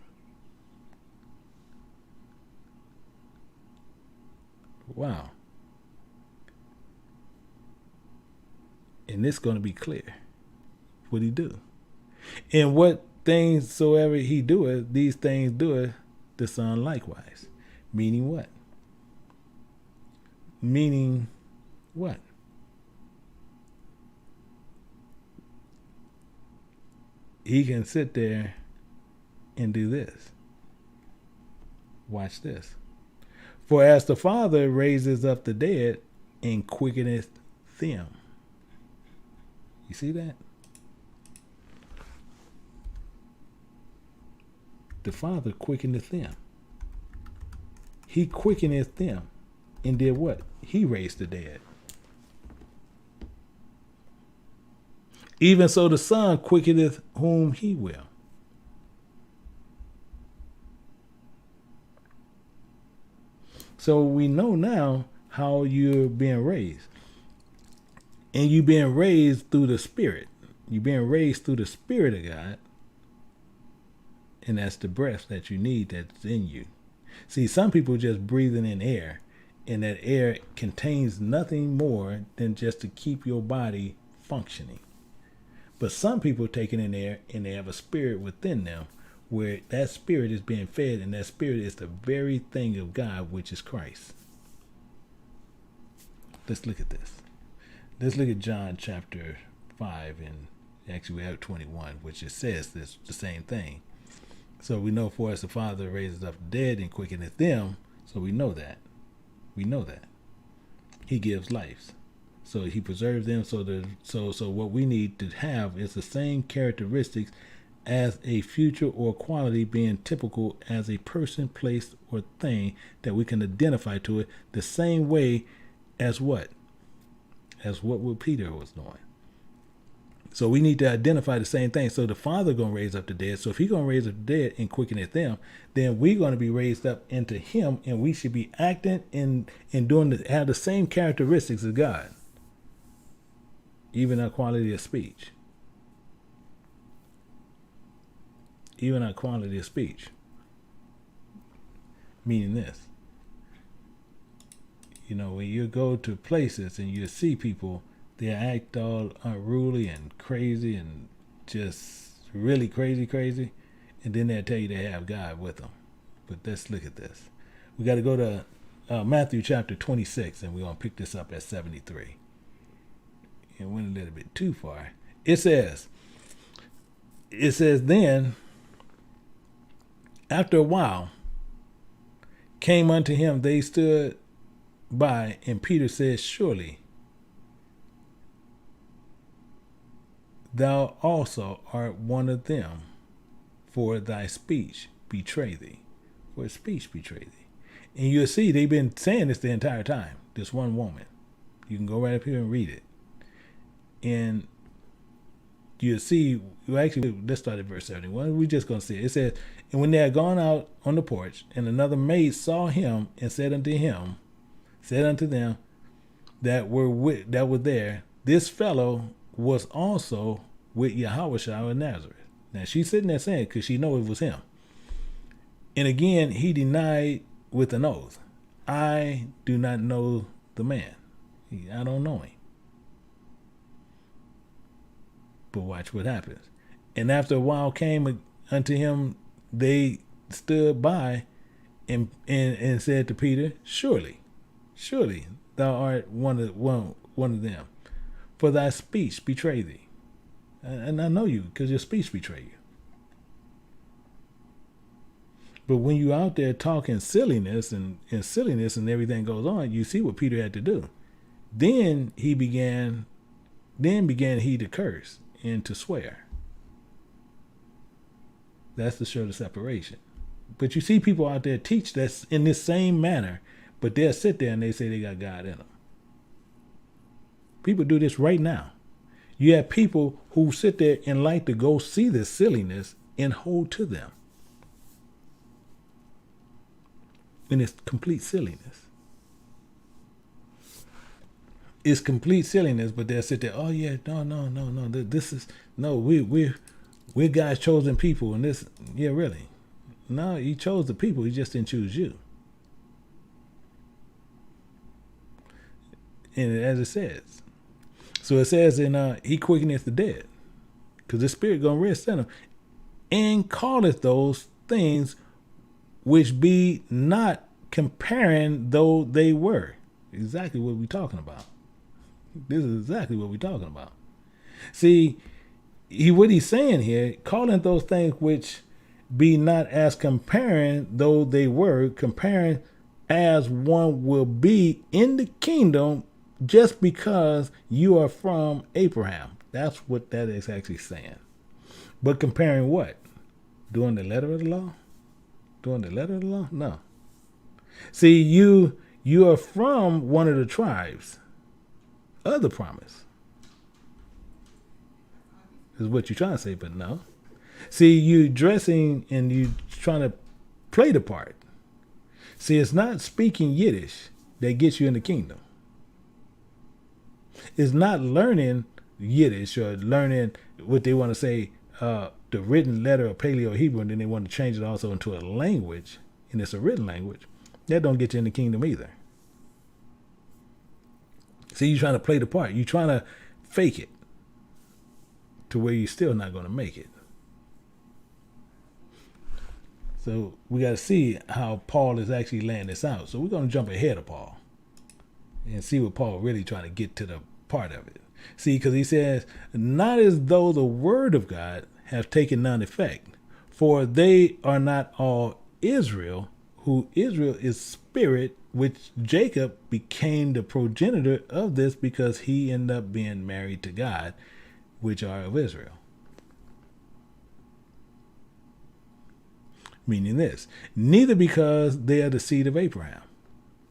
Wow. And it's going to be clear what he do. And what things soever he doeth, these things doeth the Son likewise. Meaning what? Meaning what? He can sit there and do this. Watch this. For as the Father raises up the dead and quickeneth them. You see that? The Father quickeneth them. He quickeneth them. And did what? He raised the dead. Even so the Son quickeneth whom he will. So we know now how you're being raised. And you're being raised through the Spirit. You're being raised through the Spirit of God. And that's the breath that you need that's in you. See, some people just breathing in air. And that air contains nothing more than just to keep your body functioning. But some people taking in air and they have a spirit within them where that spirit is being fed, and that spirit is the very thing of God, which is Christ. Let's look at this. Let's look at John chapter 5 and Actually, we have 21, which it says this the same thing. So we know for us the Father raises up the dead and quickeneth them. So we know that. We know that. He gives life. So he preserves them. So what we need to have is the same characteristics as a future or quality being typical as a person, place, or thing that we can identify to it the same way as what? As what Peter was doing. So we need to identify the same thing. So the Father going to raise up the dead. So if he's going to raise up the dead and quicken at them, then we're going to be raised up into him, and we should be acting and have the same characteristics of God. Even our quality of speech. Even our quality of speech. Meaning this. You know, when you go to places and you see people, they act all unruly and crazy and just really crazy. And then they'll tell you they have God with them. But let's look at this. We got to go to Matthew chapter 26, and we're going to pick this up at 73. It went a little bit too far. It says, then, after a while, came unto him, they stood by, and Peter said, surely thou also art one of them, for thy speech betray thee. For speech betray thee. And you'll see they've been saying this the entire time, this one woman. You can go right up here and read it. And you'll see, well, actually, let's start at verse 71. We're just going to see it. It says, and when they had gone out on the porch, and another maid saw him and said unto them that were there, this fellow was also with Yahushua of Nazareth. Now she's sitting there saying, because she know it was him. And again, he denied with an oath, I do not know the man. I don't know him. But watch what happens. And after a while came unto him, they stood by and said to Peter, surely thou art one of them, for thy speech betray thee. And I know you because your speech betray you. But when you out there talking silliness and everything goes on, you see what Peter had to do. Then began he to curse and to swear. That's to show the separation. But you see people out there teach that's in this same manner, but they'll sit there and they say they got God in them. People do this right now. You have people who sit there and like to go see this silliness and hold to them. And it's complete silliness. It's complete silliness, but they'll sit there, oh yeah, no. This is, no, we're God's chosen people, and this, yeah, really. No, he chose the people, he just didn't choose you. And as it says, so it says in he quickeneth the dead, because the Spirit gonna rest in him, and calleth those things which be not comparing though they were. Exactly what we're talking about. This is exactly what we're talking about. See, what he's saying here, calling those things which be not as comparing though they were, comparing as one will be in the kingdom just because you are from Abraham. That's what that is actually saying. But comparing what? Doing the letter of the law? Doing the letter of the law? No. See, you are from one of the tribes of the promise. Is what you're trying to say, but no. See, you dressing and you trying to play the part. See, it's not speaking Yiddish that gets you in the kingdom. It's not learning Yiddish or learning what they want to say, the written letter of Paleo Hebrew, and then they want to change it also into a language, and it's a written language. That don't get you in the kingdom either. See, you're trying to play the part. You're trying to fake it to where you're still not going to make it. So we got to see how Paul is actually laying this out. So we're going to jump ahead of Paul and see what Paul really trying to get to the part of it. See, because he says, not as though the word of God have taken none effect, for they are not all Israel, who Israel is spirit, which Jacob became the progenitor of this because he ended up being married to God, which are of Israel. Meaning this, neither because they are the seed of Abraham.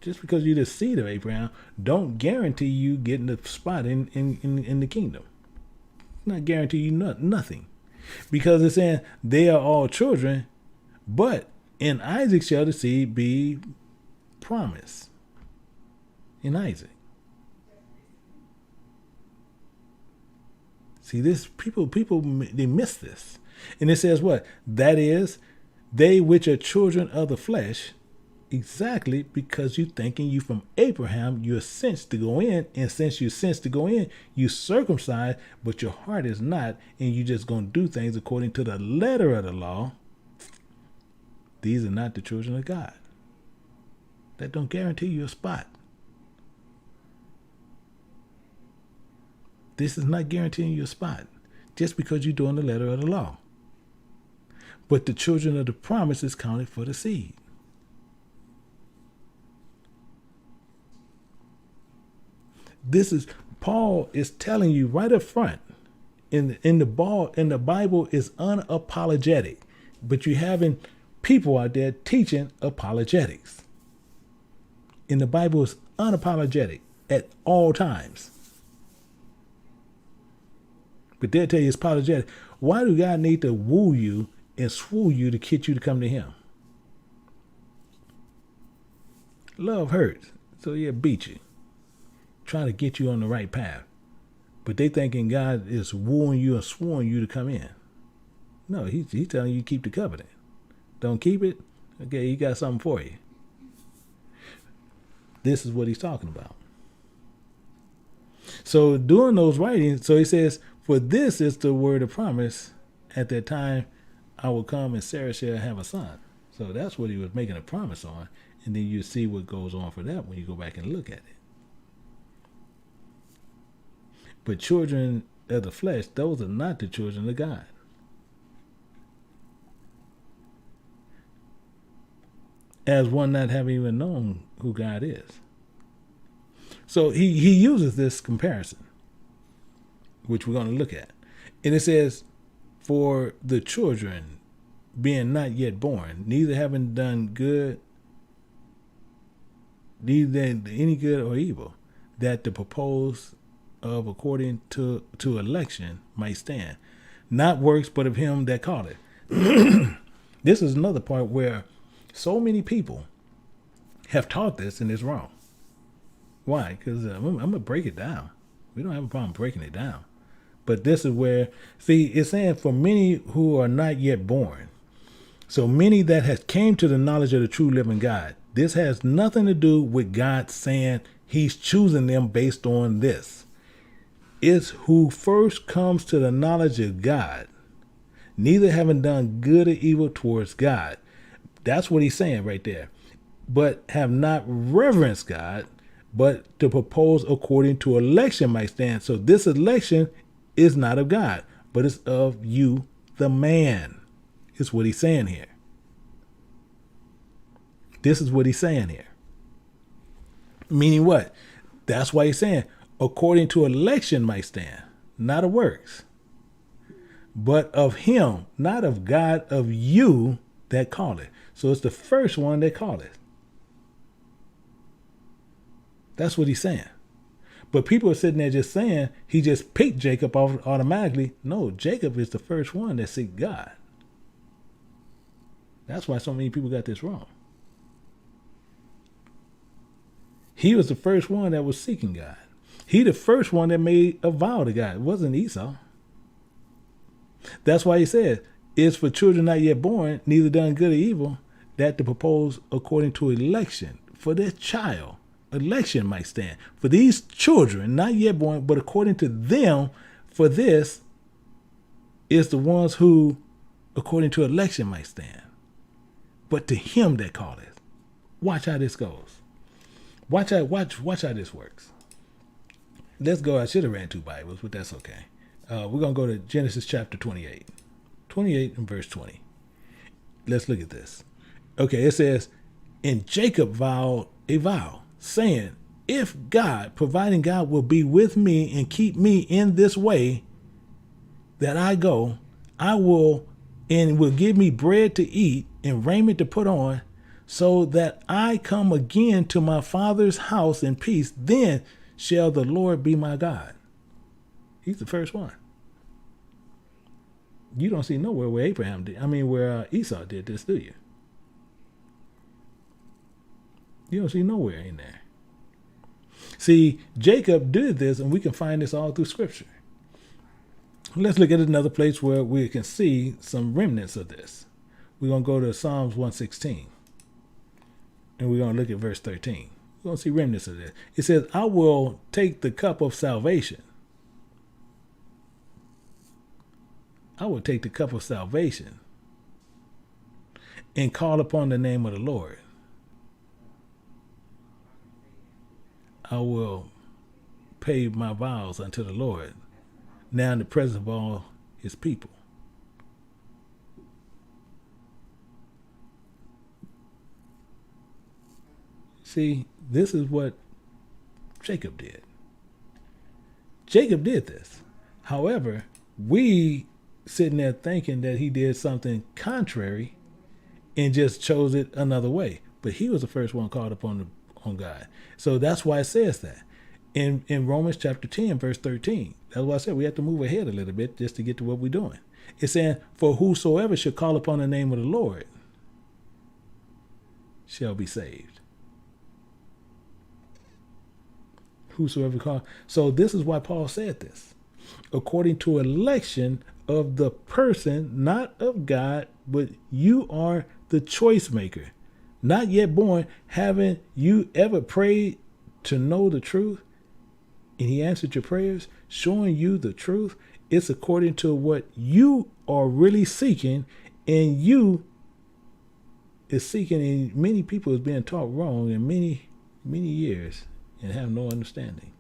Just because you're the seed of Abraham, don't guarantee you getting a spot in the kingdom. Not guarantee you nothing. Because it's saying they are all children, but in Isaac shall the seed be promised. In Isaac. See, this people they miss this. And it says what? That is, they which are children of the flesh. Exactly, because you thinking you from Abraham, you're sent to go in, and since you're sent to go in, you circumcised, but your heart is not, and you just gonna do things according to the letter of the law. These are not the children of God. That don't guarantee you a spot. This is not guaranteeing you a spot, just because you're doing the letter of the law. But the children of the promise is counted for the seed. This is Paul is telling you right up front in the Bible is unapologetic, but you having people out there teaching apologetics. In the Bible is unapologetic at all times. But they'll tell you it's apologetic. Why do God need to woo you and swoo you to get you to come to him? Love hurts, so he'll beat you. Trying to get you on the right path. But they thinking God is wooing you and swooing you to come in. No, he's telling you to keep the covenant. Don't keep it? Okay, he got something for you. This is what he's talking about. So doing those writings, so he says, for this is the word of promise. At that time, I will come and Sarah shall have a son. So that's what he was making a promise on. And then you see what goes on for that when you go back and look at it. But children of the flesh, those are not the children of God. As one not having even known who God is. So he uses this comparison, which we're going to look at. And it says, for the children being not yet born, neither having done good, neither any good or evil, that the proposed of according to election might stand, not works, but of him that called it. This is another part where so many people have taught this and it's wrong. Why? Because I'm going to break it down. We don't have a problem breaking it down. But this is where, see, it's saying for many who are not yet born. So many that has came to the knowledge of the true living God. This has nothing to do with God saying he's choosing them based on this. It's who first comes to the knowledge of God, neither having done good or evil towards God. That's what he's saying right there. But have not reverenced God, but to propose according to election might stand. So this election is not of God, but it's of you, the man. Is what he's saying here. This is what he's saying here. Meaning what? That's why he's saying, according to election might stand, not of works, but of him, not of God, of you that called it. So it's the first one that called it. That's what he's saying. But people are sitting there just saying he just picked Jacob off automatically. No, Jacob is the first one that seeked God. That's why so many people got this wrong. He was the first one that was seeking God. He the first one that made a vow to God. It wasn't Esau. That's why he said, it's for children not yet born, neither done good or evil, that to propose according to election. For their child, election might stand. For these children, not yet born, but according to them, for this is the ones who, according to election, might stand. But to him that calleth. Watch how this goes. Watch how this works. let's go. I should have ran two Bibles, but that's okay. We're going to go to Genesis chapter 28. 28 and verse 20. Let's look at this. Okay, it says, and Jacob vowed a vow, saying, if God, providing God will be with me and keep me in this way that I go, I will, and will give me bread to eat and raiment to put on, so that I come again to my father's house in peace, then shall the Lord be my God. He's the first one. You don't see nowhere where where Esau did this, do you? You don't see nowhere in there. See, Jacob did this, and we can find this all through Scripture. Let's look at another place where we can see some remnants of this. We're going to go to Psalms 116, and we're going to look at verse 13. We're going to see remnants of this. It says, I will take the cup of salvation. I will take the cup of salvation and call upon the name of the Lord. I will pay my vows unto the Lord, now in the presence of all his people. See, this is what Jacob did. Jacob did this. However, we sitting there thinking that he did something contrary and just chose it another way. But he was the first one called upon God. So that's why it says that. In Romans chapter 10, verse 13. That's why I said we have to move ahead a little bit just to get to what we're doing. It's saying, for whosoever shall call upon the name of the Lord shall be saved. Whosoever call. So this is why Paul said this. According to election of the person, not of God, but you are the choice maker. Not yet born, haven't you ever prayed to know the truth? And he answered your prayers, showing you the truth. It's according to what you are really seeking, and you is seeking, and many people is being taught wrong in many, many years and have no understanding.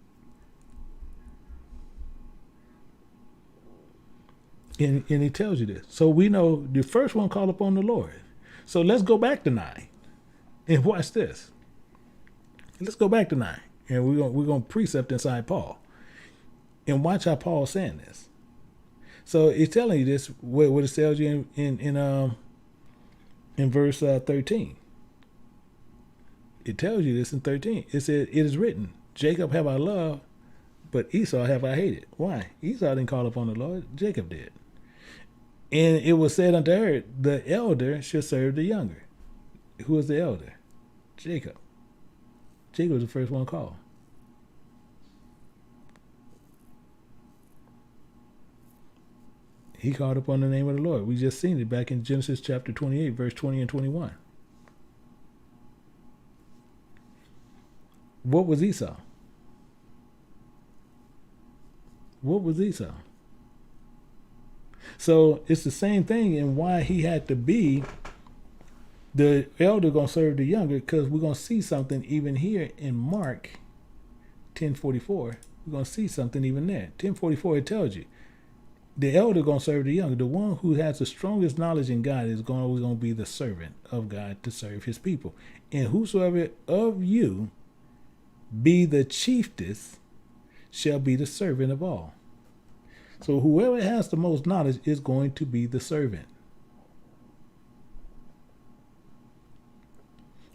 And he tells you this. So we know the first one called upon the Lord. So let's go back to 9 and watch this. Let's go back to 9. And we're gonna precept inside Paul. And watch how Paul's saying this. So it's telling you this, what it tells you in verse 13. It tells you this in 13. It said, it is written, Jacob have I loved, but Esau have I hated. Why? Esau didn't call upon the Lord, Jacob did. And it was said unto her, the elder should serve the younger. Who is the elder? Jacob. Jacob was the first one called. He called upon the name of the Lord. We just seen it back in Genesis chapter 28, verse 20 and 21. What was Esau? What was Esau? So it's the same thing in why he had to be the elder going to serve the younger, because we're going to see something even here in Mark 10:44. We're going to see something even there. 10:44, it tells you the elder going to serve the younger. The one who has the strongest knowledge in God is always going to be the servant of God to serve his people. And whosoever of you be the chiefest shall be the servant of all. So whoever has the most knowledge is going to be the servant.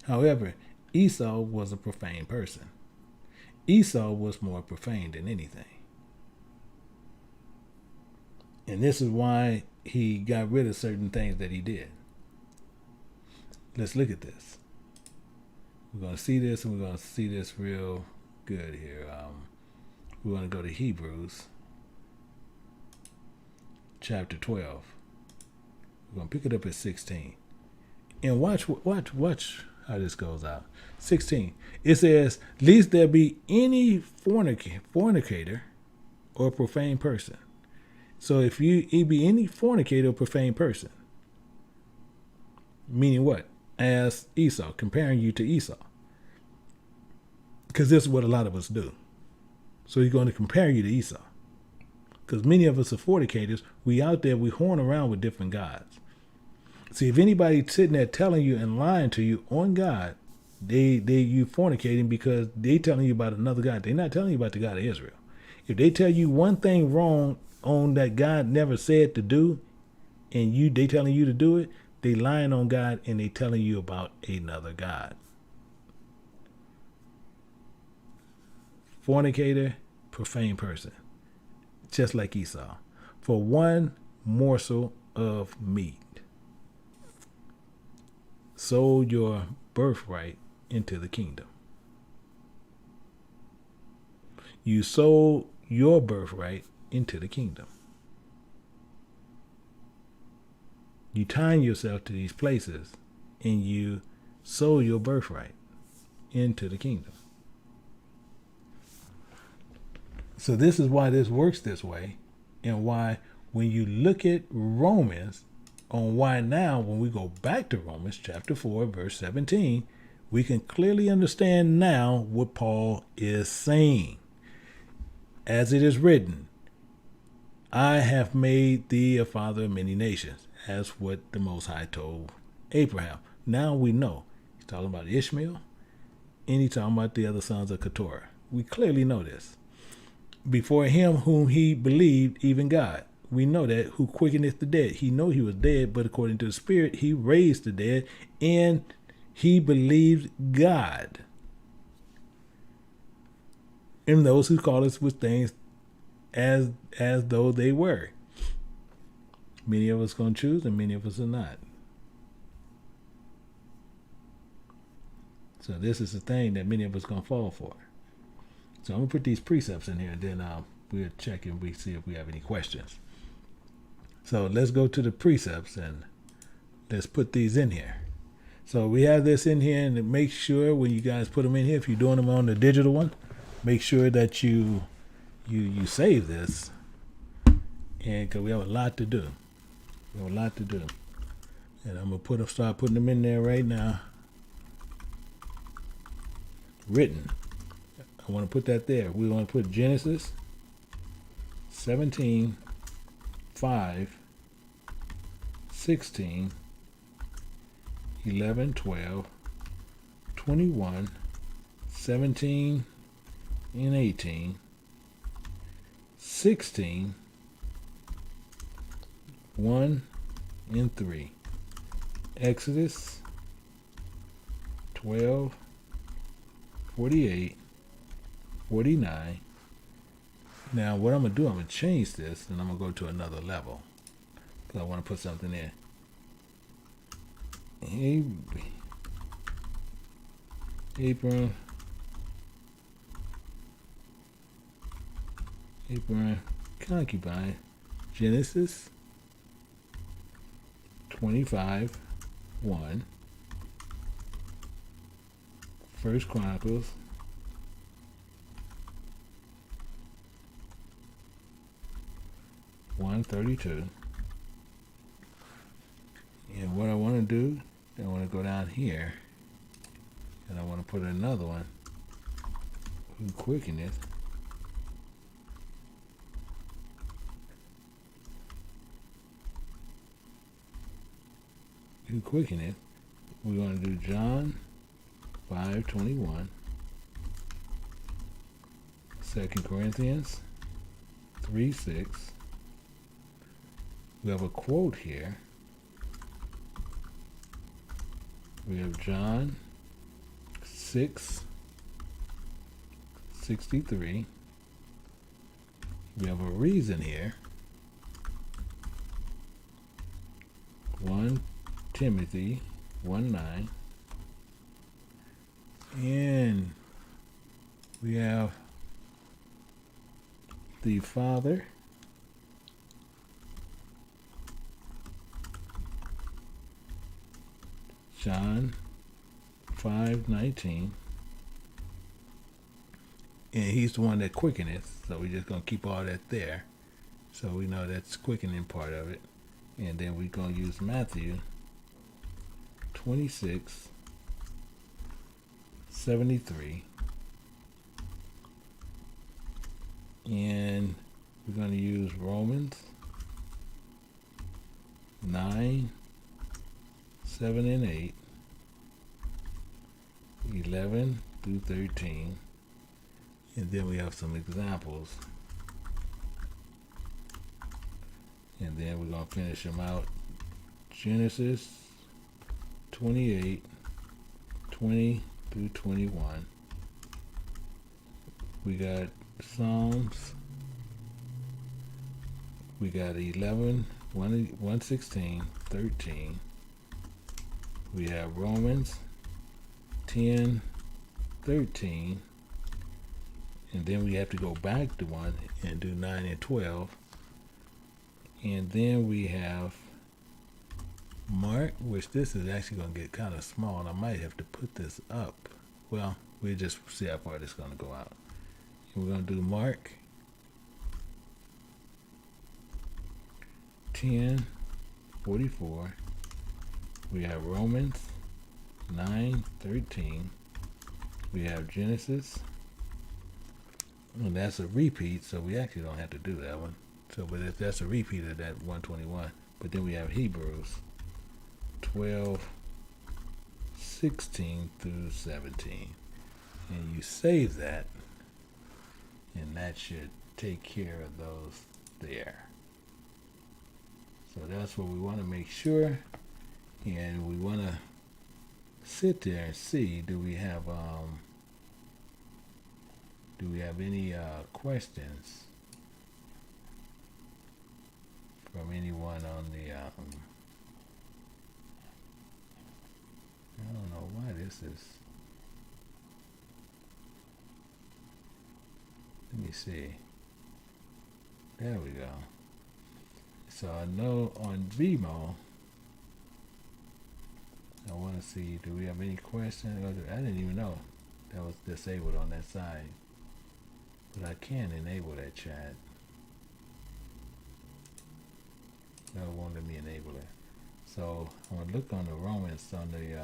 However, Esau was a profane person. Esau was more profane than anything. And this is why he got rid of certain things that he did. Let's look at this. We're going to see this, and we're going to see this real good here. We're going to go to Hebrews chapter 12. We're going to pick it up at 16. And watch how this goes out. 16. It says, lest there be any fornicator or profane person. So if you be any fornicator or profane person, meaning what? As Esau, comparing you to Esau. Because this is what a lot of us do. So he's going to compare you to Esau. Because many of us are fornicators. We out there, we horn around with different gods. See, if anybody's sitting there telling you and lying to you on God, you fornicating because they telling you about another God. They're not telling you about the God of Israel. If they tell you one thing wrong on that God never said to do, and they telling you to do it, they lying on God and they telling you about another God. Fornicator, profane person, just like Esau, for one morsel of meat. Sold your birthright into the kingdom. You sold your birthright into the kingdom. You tying yourself to these places and you sold your birthright into the kingdom. So this is why this works this way, and why when you look at Romans, on why now when we go back to Romans chapter 4 verse 17, we can clearly understand now what Paul is saying. As it is written, I have made thee a father of many nations, as what the Most High told Abraham. Now we know he's talking about Ishmael and he's talking about the other sons of Keturah. We clearly know this. Before him whom he believed, even God. We know that, who quickeneth the dead. He know he was dead, but according to the Spirit, he raised the dead, and he believed God. And those who call us with things as though they were. Many of us going to choose, and many of us are not. So this is the thing that many of us going to fall for. So I'm going to put these precepts in here, and then we'll check and we see if we have any questions. So let's go to the precepts, and let's put these in here. So we have this in here, and make sure when you guys put them in here, if you're doing them on the digital one, make sure that you save this, and because we have a lot to do. We have a lot to do. And I'm going to start putting them in there right now. Written. I want to put that there. We want to put Genesis 17, 5, 16, 11, 12, 21, 17, and 18, 16, 1, and 3. Exodus 12, 48, 49. Now what I'm going to do, I'm going to change this, and I'm going to go to another level, because I want to put something in. Abram, concubine, Genesis 25, 1, 1 Chronicles 1:32. And what I want to do, I want to go down here, and I want to put another one, who quickeneth. Who quickeneth. We're going to do John 5:21, 2 Corinthians 3:6. We have a quote here. We have John 6:63. We have a reason here. 1 Timothy 1:9. And we have the Father. John 5:19. And he's the one that quickeneth, so we're just going to keep all that there. So we know that's quickening part of it. And then we're going to use Matthew 26:73. And we're going to use Romans 9, 7 and 8, 11 through 13. And then we have some examples. And then we're going to finish them out. Genesis 28, 20 through 21. We got Psalms. We got 11, 116, 13. We have Romans 10, 13. And then we have to go back to one and do 9 and 12. And then we have Mark, which this is actually going to get kind of small, and I might have to put this up. Well, we'll just see how far this is going to go out. And we're going to do Mark 10, 44. We have Romans 9, 13. We have Genesis. And that's a repeat, so we actually don't have to do that one. So, but that's a repeat of that 121. But then we have Hebrews 12, 16 through 17. And you save that, and that should take care of those there. So that's what we want to make sure. And we want to sit there and see, do we have any questions from anyone on the I don't know why this is. Let me see. There we go. So I know on Vimo, I want to see, do we have any questions? I didn't even know that was disabled on that side. But I can enable that chat. No, it won't let me enable it. So I'm gonna look on the Romans on the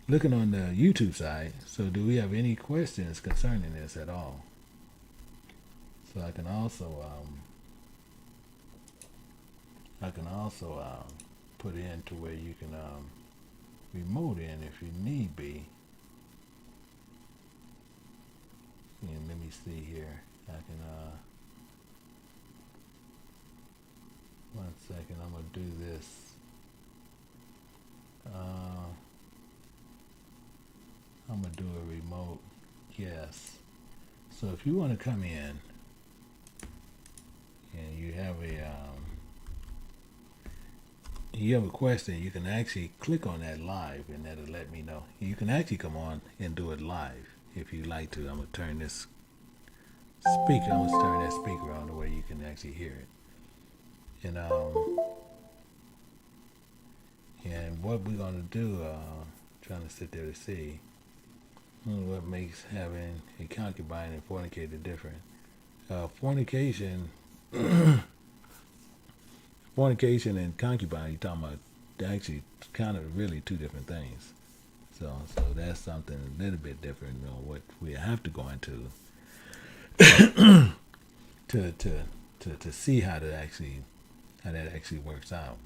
looking on the YouTube side. So do we have any questions concerning this at all? So I can also put in to where you can remote in if you need be. And let me see here. I can one second, I'm gonna do this. I'm gonna do a remote, yes. So if you want to come in and you have a question, you can actually click on that live, and that'll let me know. You can actually come on and do it live if you like to. I'm gonna turn this speaker. I'm gonna turn that speaker on the way you can actually hear it. And what we're gonna do, trying to sit there to see what makes having a concubine and fornicator different. Fornication and concubine, you're talking about actually kind of really two different things. So that's something a little bit different, what we have to go into to see how that actually works out.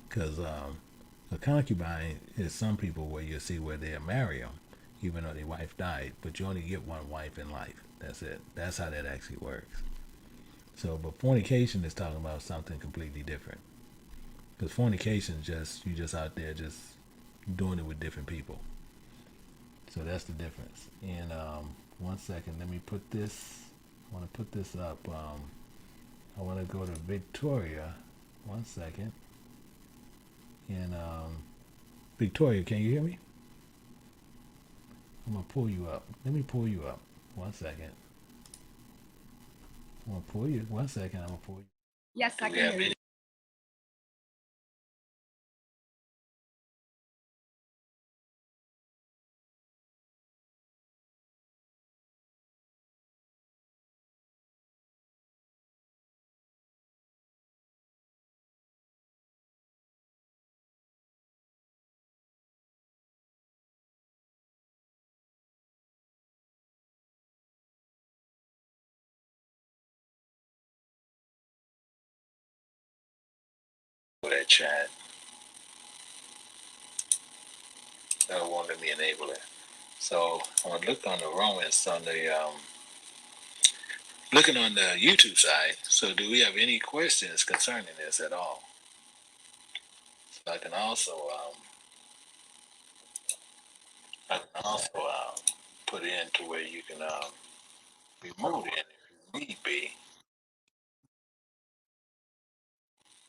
Because a concubine is some people where you see where they'll marry them, even though their wife died, but you only get one wife in life. That's it. That's how that actually works. So, but fornication is talking about something completely different. Because fornication is you just out there just doing it with different people. So that's the difference. And 1 second, let me put this. I want to put this up. I want to go to Victoria. 1 second. And Victoria, can you hear me? I'm gonna pull you up. Let me pull you up. 1 second. I'm gonna pull you. 1 second. I'm gonna pull you. Yes, I can hear you. that chat. That won't let me enable it. So I'm gonna look on the Romans on the looking on the YouTube side. So do we have any questions concerning this at all? So I can also put it into where you can remove it if need be.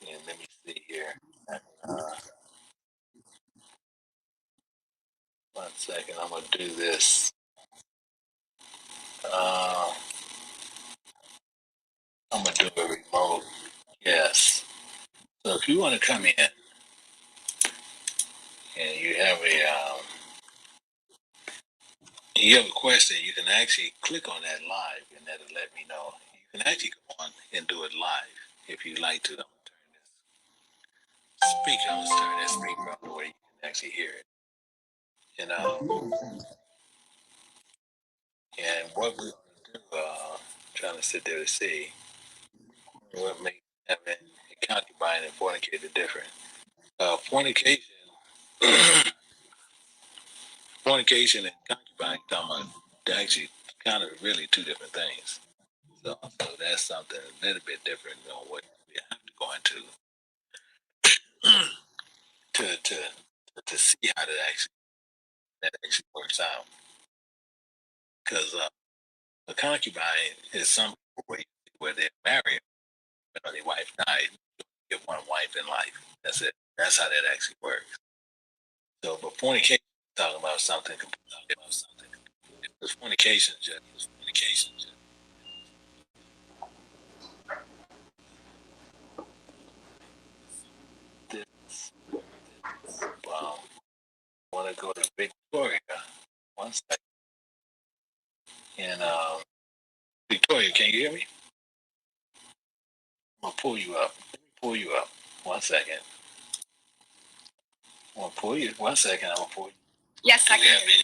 And let me see here. Uh, 1 second, I'm gonna do this. Uh, I'm gonna do a remote. Yes. So if you want to come in and you have a question, you can actually click on that live, and that'll let me know. You can actually go on and do it live if you like to. I'm gonna turn this speaker. I'm gonna turn that speaker on the way you can actually hear it. And what we're gonna do, trying to sit there to see what makes having a concubine and fornicator different. Fornication, fornication and concubine, talking about they're actually kind of really two different things. So that's something a little bit different than what we have to go into to to see how that actually works out. Because a concubine is some where they're married, but their wife died. You get one wife in life. That's it. That's how that actually works. So, but fornication is talking about something completely different. Because fornication is fornication. This, want to go to Victoria. One second. And Victoria, can you hear me? I'm gonna pull you up. Let me pull you up. 1 second. I'm gonna pull you. 1 second. I'm gonna pull you. Yes, I can hear you.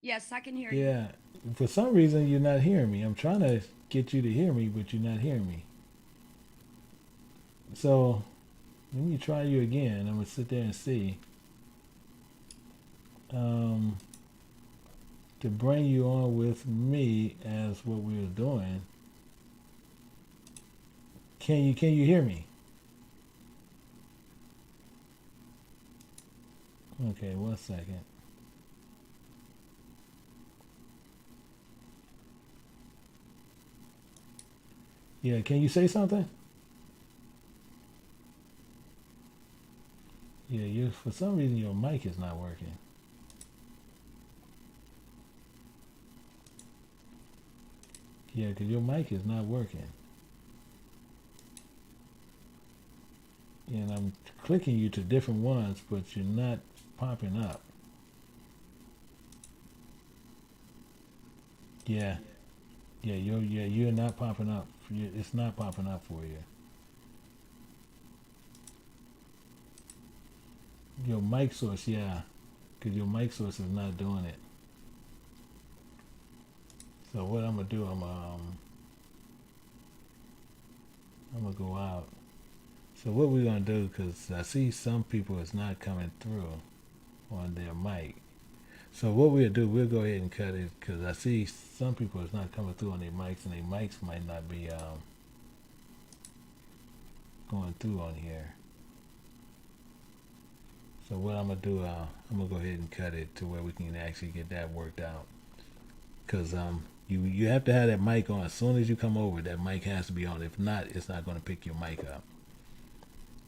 Yes, I can hear you. Yeah. For some reason, you're not hearing me. I'm trying to get you to hear me, but you're not hearing me. So let me try you again. I'm gonna sit there and see. Um, to bring you on with me as what we were doing. Can you hear me? Okay, 1 second. Yeah, can you say something? Yeah, you for some reason your mic is not working. Yeah, because your mic is not working. And I'm clicking you to different ones, but you're not popping up. Yeah, you're not popping up. It's not popping up for you. Your mic source, yeah, because your mic source is not doing it. So what I'm gonna do, I'm gonna go out. So what we're gonna do, because I see some people is not coming through on their mic. So what we'll do, we'll go ahead and cut it, because I see some people is not coming through on their mics, and their mics might not be going through on here. So what I'm gonna do, I'm gonna go ahead and cut it to where we can actually get that worked out. Cause you have to have that mic on as soon as you come over. That mic has to be on. If not, it's not gonna pick your mic up.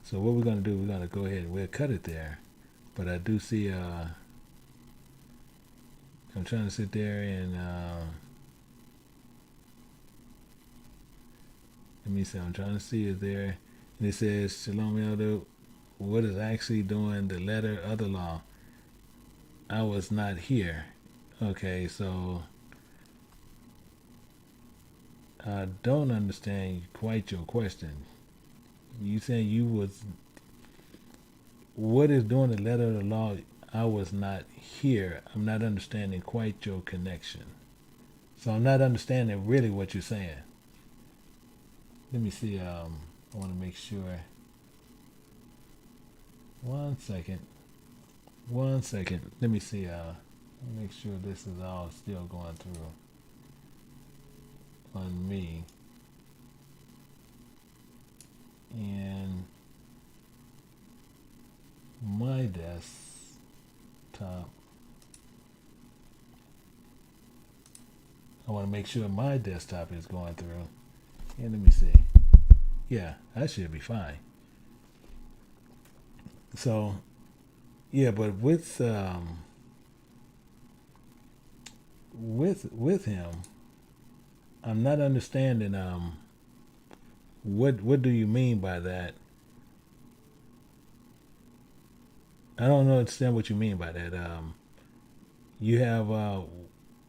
So what we're gonna do, we're gonna go ahead and we'll cut it there. But I do see I'm trying to sit there and let me see. I'm trying to see is there, and it says Shalom Elder. What is actually doing the letter of the law? I was not here. Okay, so I don't understand quite your question. You saying you was what is doing the letter of the law? I was not here. I'm not understanding quite your connection. So I'm not understanding really what you're saying. Let me see. I want to make sure. One second. One second. Let me see. Make sure this is all still going through on me. And my desktop. I want to make sure my desktop is going through. And let me see. Yeah, that should be fine. So, yeah, but with him, I'm not understanding what do you mean by that? I don't understand what you mean by that. You have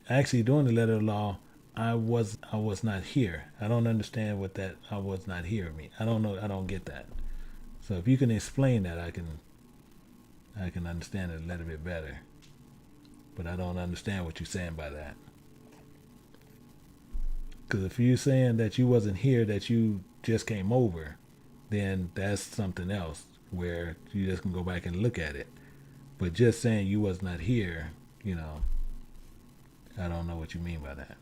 actually doing the letter of law. I was not here. I don't understand what that I was not here mean. I don't know. I don't get that. So if you can explain that, I can understand it a little bit better. But I don't understand what you're saying by that. Because if you're saying that you wasn't here, that you just came over, then that's something else where you just can go back and look at it. But just saying you was not here, I don't know what you mean by that.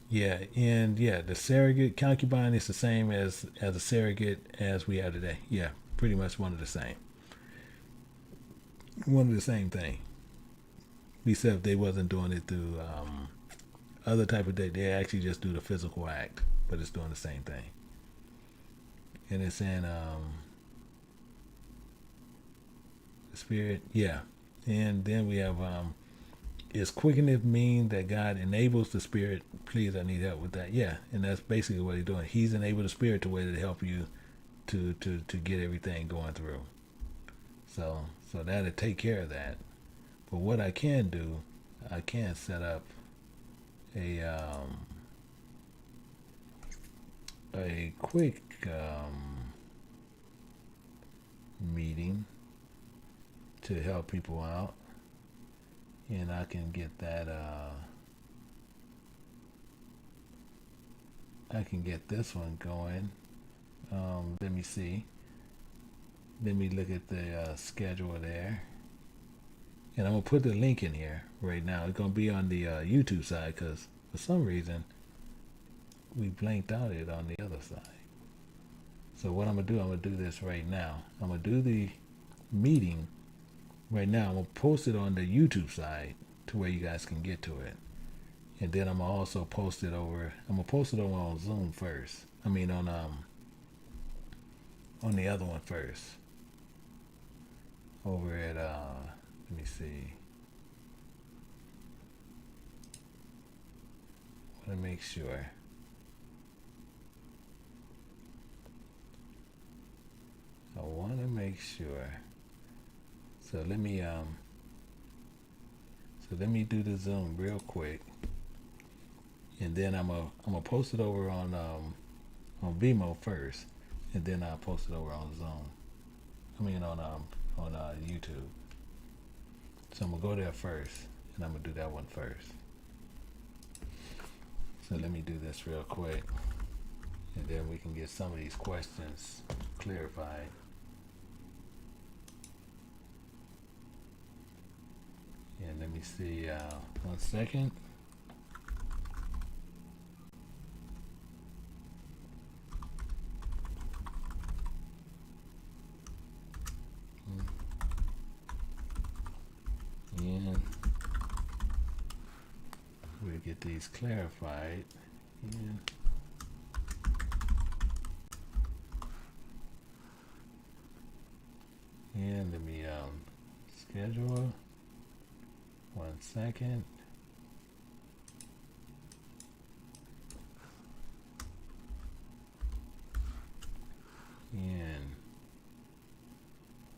Yeah, and yeah, the surrogate concubine is the same as a surrogate as we have today. Yeah, pretty much one of the same. One of the same thing. Except they wasn't doing it through other type of day. They actually just do the physical act, but it's doing the same thing. And it's in the spirit, yeah. And then we have is quickeneth mean that God enables the spirit? Please, I need help with that. Yeah, and that's basically what he's doing. He's enabled the spirit to way to help you to get everything going through. So that'll take care of that. But what I can do, I can set up a quick meeting to help people out, and I can get that. I can get this one going. Let me see. Let me look at the schedule there. And I'm going to put the link in here right now. It's going to be on the YouTube side because for some reason we blanked out it on the other side. So what I'm going to do, I'm going to do this right now. I'm going to do the meeting right now. I'm going to post it on the YouTube side to where you guys can get to it. And then I'm going to also post it over. I'm going to post it over on Zoom first. I mean on the other one first. Over at let me see. I want to make sure. I want to make sure. So let me do the Zoom real quick, and then I'm gonna post it over on Vimeo first, and then I'll post it over on Zoom. I mean on YouTube. So I'm gonna go there first, and I'm gonna do that one first. So let me do this real quick, and then we can get some of these questions clarified. And let me see, 1 second. And we'll get these clarified. And let me schedule. 1 second. In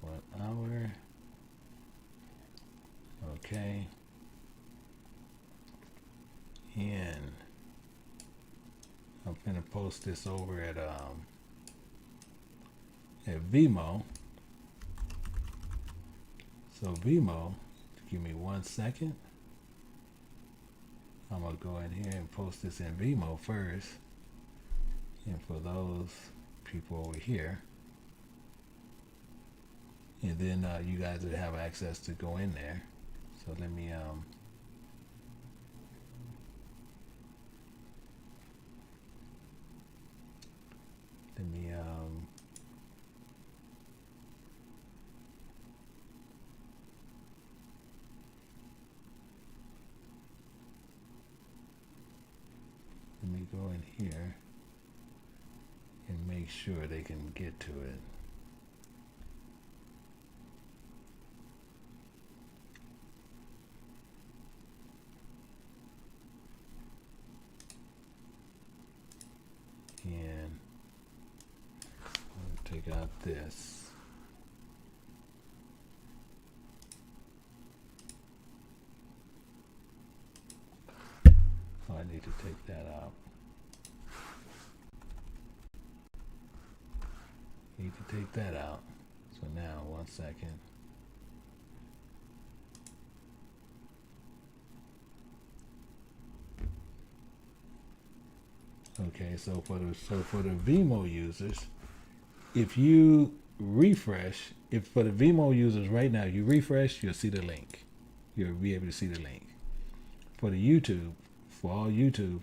1 hour. Okay. And I'm gonna post this over at at Vimeo. So Vimeo, give me 1 second. I'm gonna go in here and post this in Vimeo first. And for those people over here, and then you guys would have access to go in there. So let me go in here and make sure they can get to it. And I'll take out this. Oh, I need to take that out. Need to take that out. So now, 1 second. Okay, so for the Vimeo users, if you refresh, if for the Vimeo users right now you refresh, you'll see the link. You'll be able to see the link. For the YouTube, for all YouTube,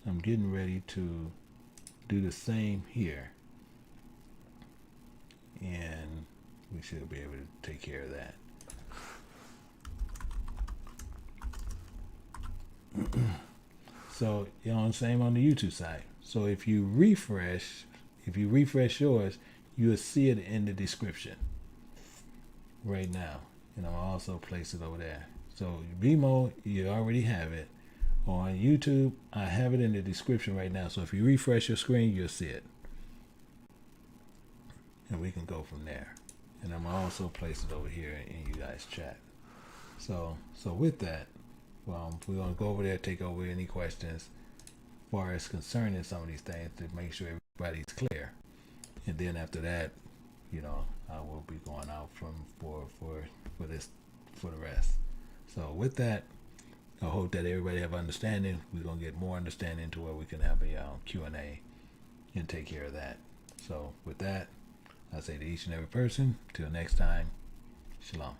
I'm getting ready to do the same here, and we should be able to take care of that. So, you know, same on the YouTube side. So if you refresh yours, you'll see it in the description right now. And I'll also place it over there. So Vimeo, you already have it. On YouTube, I have it in the description right now. So if you refresh your screen, you'll see it. And we can go from there. And I'm also place it over here in you guys' chat. So with that, we're gonna go over there, take over any questions as far as concerning some of these things to make sure everybody's clear. And then after that, you know, I will be going out for the rest. So with that, I hope that everybody have understanding. We're gonna get more understanding to where we can have a Q&A and take care of that. So with that, I say to each and every person, till next time, shalom.